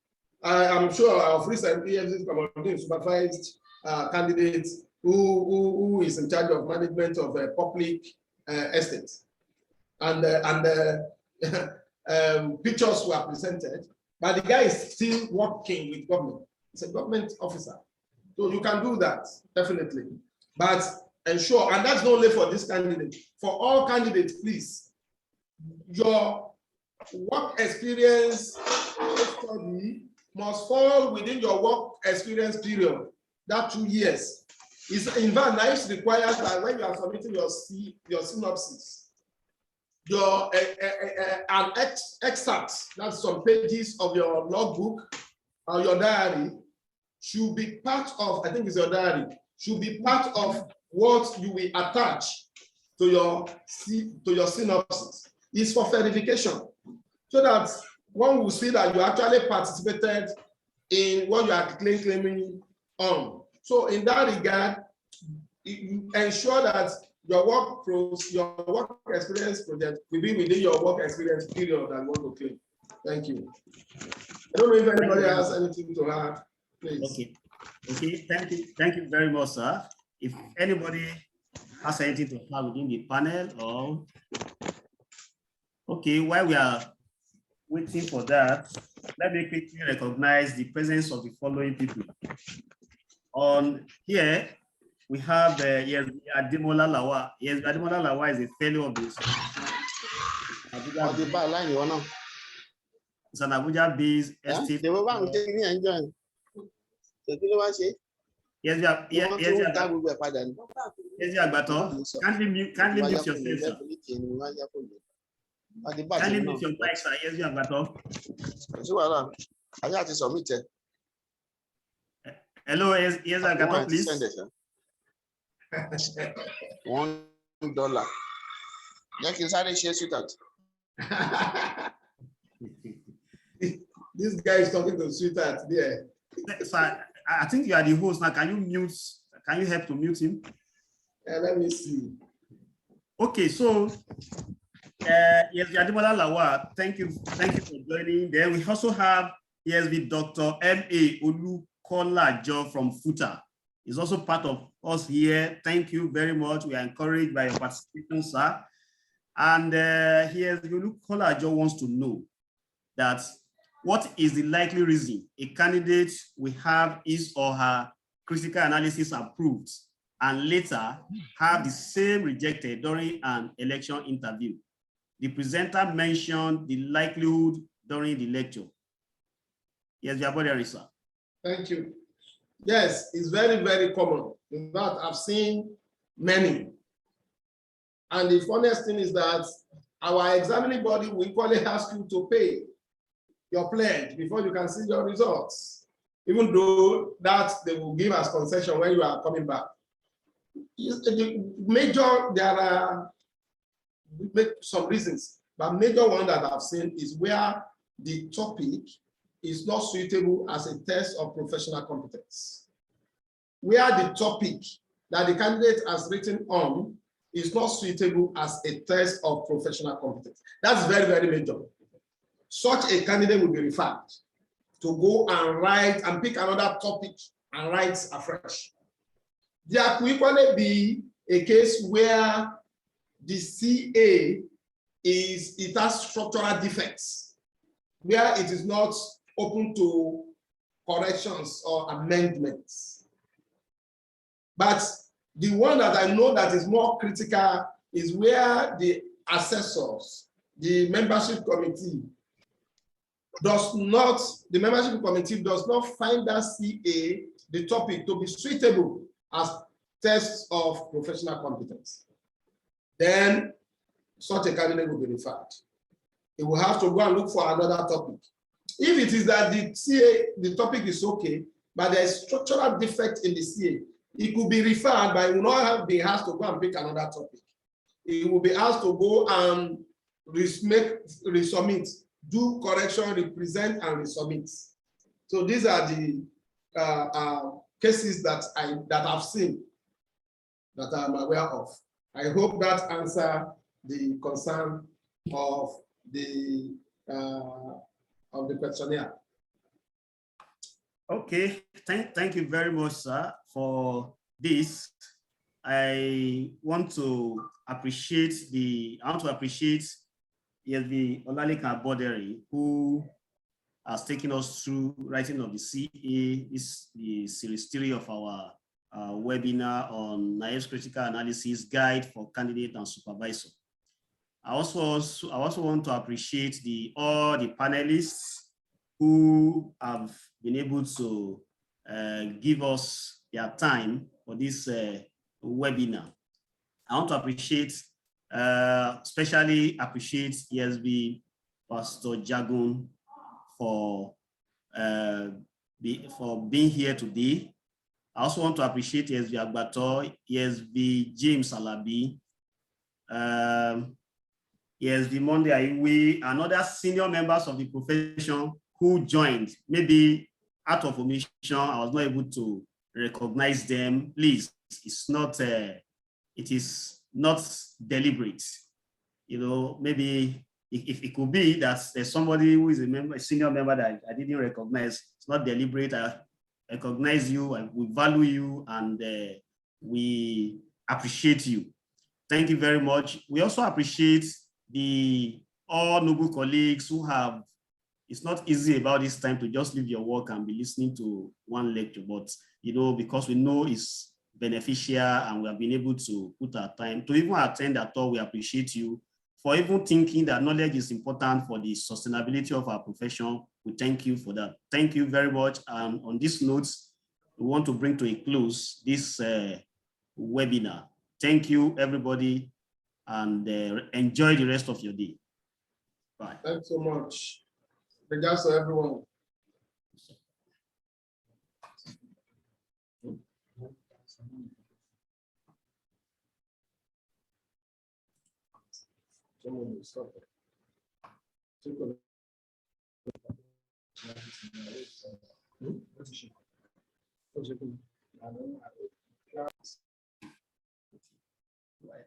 I am sure our recent EFCC Commodity supervised candidate who is in charge of management of public estates. And pictures were presented, but the guy is still working with government. It's a government officer. So you can do that, definitely. But ensure, and that's not only for this candidate, for all candidates, please, your work experience study must fall within your work experience period, that 2 years. Is in fact, NICE requires that when you are submitting your synopsis, your an excerpt, that's some pages of your logbook or your diary, should be part of, I think it's your diary, should be part of what you will attach to your synopsis. It's for verification, so that one will see that you actually participated in what you are claiming on. So in that regard, you ensure that your work experience project will be within your work experience period that you want to claim. Thank you. I don't know if anybody has anything to add, please. Okay, thank you very much, sir. If anybody has anything to add within the panel, or okay, while we are waiting for that, let me quickly recognize the presence of the following people. On here, we have Ademola Lawa. Yes, Ademola Lawa is a fellow of this. It's an Abuja-based estate. Yes, kindly mute yourself, sir. Kindly mute your mic, sir. Yes, hello, yes, Agato, please. $1. This guy is talking to sweetheart there. Sir, I think you are the host now. Can you help to mute him? Let me see. Okay, so yes, Ademola Lawa, thank you for joining. Then we also have ESV Dr. M.A. Olukolajo from FUTA. He's also part of us here. Thank you very much. We are encouraged by your participation, sir. And here Olukolajo wants to know that what is the likely reason a candidate will have his or her critical analysis approved and later have the same rejected during an election interview? The presenter mentioned the likelihood during the lecture. Yes, sir. Thank you. Yes, it's very, very common. In fact, I've seen many. And the funniest thing is that our examining body will equally ask you to pay your pledge before you can see your results, even though that they will give us concession when you are coming back. There are some reasons, but major one that I've seen is where the topic is not suitable as a test of professional competence. Where the topic that the candidate has written on is not suitable as a test of professional competence. That's very, very major. Such a candidate will be referred to go and write and pick another topic and write afresh. There could equally be a case where the CA it has structural defects, where it is not open to corrections or amendments. But the one that I know that is more critical is where the assessors, the membership committee does not find that CA, the topic, to be suitable as tests of professional competence. Then such a candidate will be referred. He will have to go and look for another topic. If it is that the CA, the topic is okay, but there is structural defect in the CA, it could be referred, but he will not be asked to go and pick another topic. He will be asked to go and resubmit, do correction, represent, and resubmit. So these are the cases that I've seen, that I'm aware of. I hope that answers the concern of the of the questionnaire. Okay, thank you very much, sir, for this. I want to appreciate the Olalekan Abodere, who has taken us through writing of the CA, is the series 3 of our webinar on NAIEF's critical analysis guide for candidate and supervisor. I also want to appreciate all the panelists who have been able to give us their time for this webinar. I want to especially appreciate ESB Pastor Jagun for being here today. I also want to appreciate ESB Agbato, ESB James Alabi, ESB Monday Aiwe, and other senior members of the profession who joined. Maybe out of omission, I was not able to recognize them. Please, it is not deliberate. You know, maybe if it could be that there's somebody who is a senior member that I didn't recognize, it's not deliberate. I recognize you, and we value you, and we appreciate you. Thank you very much. We also appreciate all noble colleagues who have. It's not easy about this time to just leave your work and be listening to one lecture, but you know, because we know it's beneficial and we have been able to put our time to even attend at all. We appreciate you for even thinking that knowledge is important for the sustainability of our profession. We thank you for that. Thank you very much. And on this note, we want to bring to a close this webinar. Thank you, everybody, and enjoy the rest of your day. Bye. Thanks so much. Regards to everyone. Someone will stop it. Right.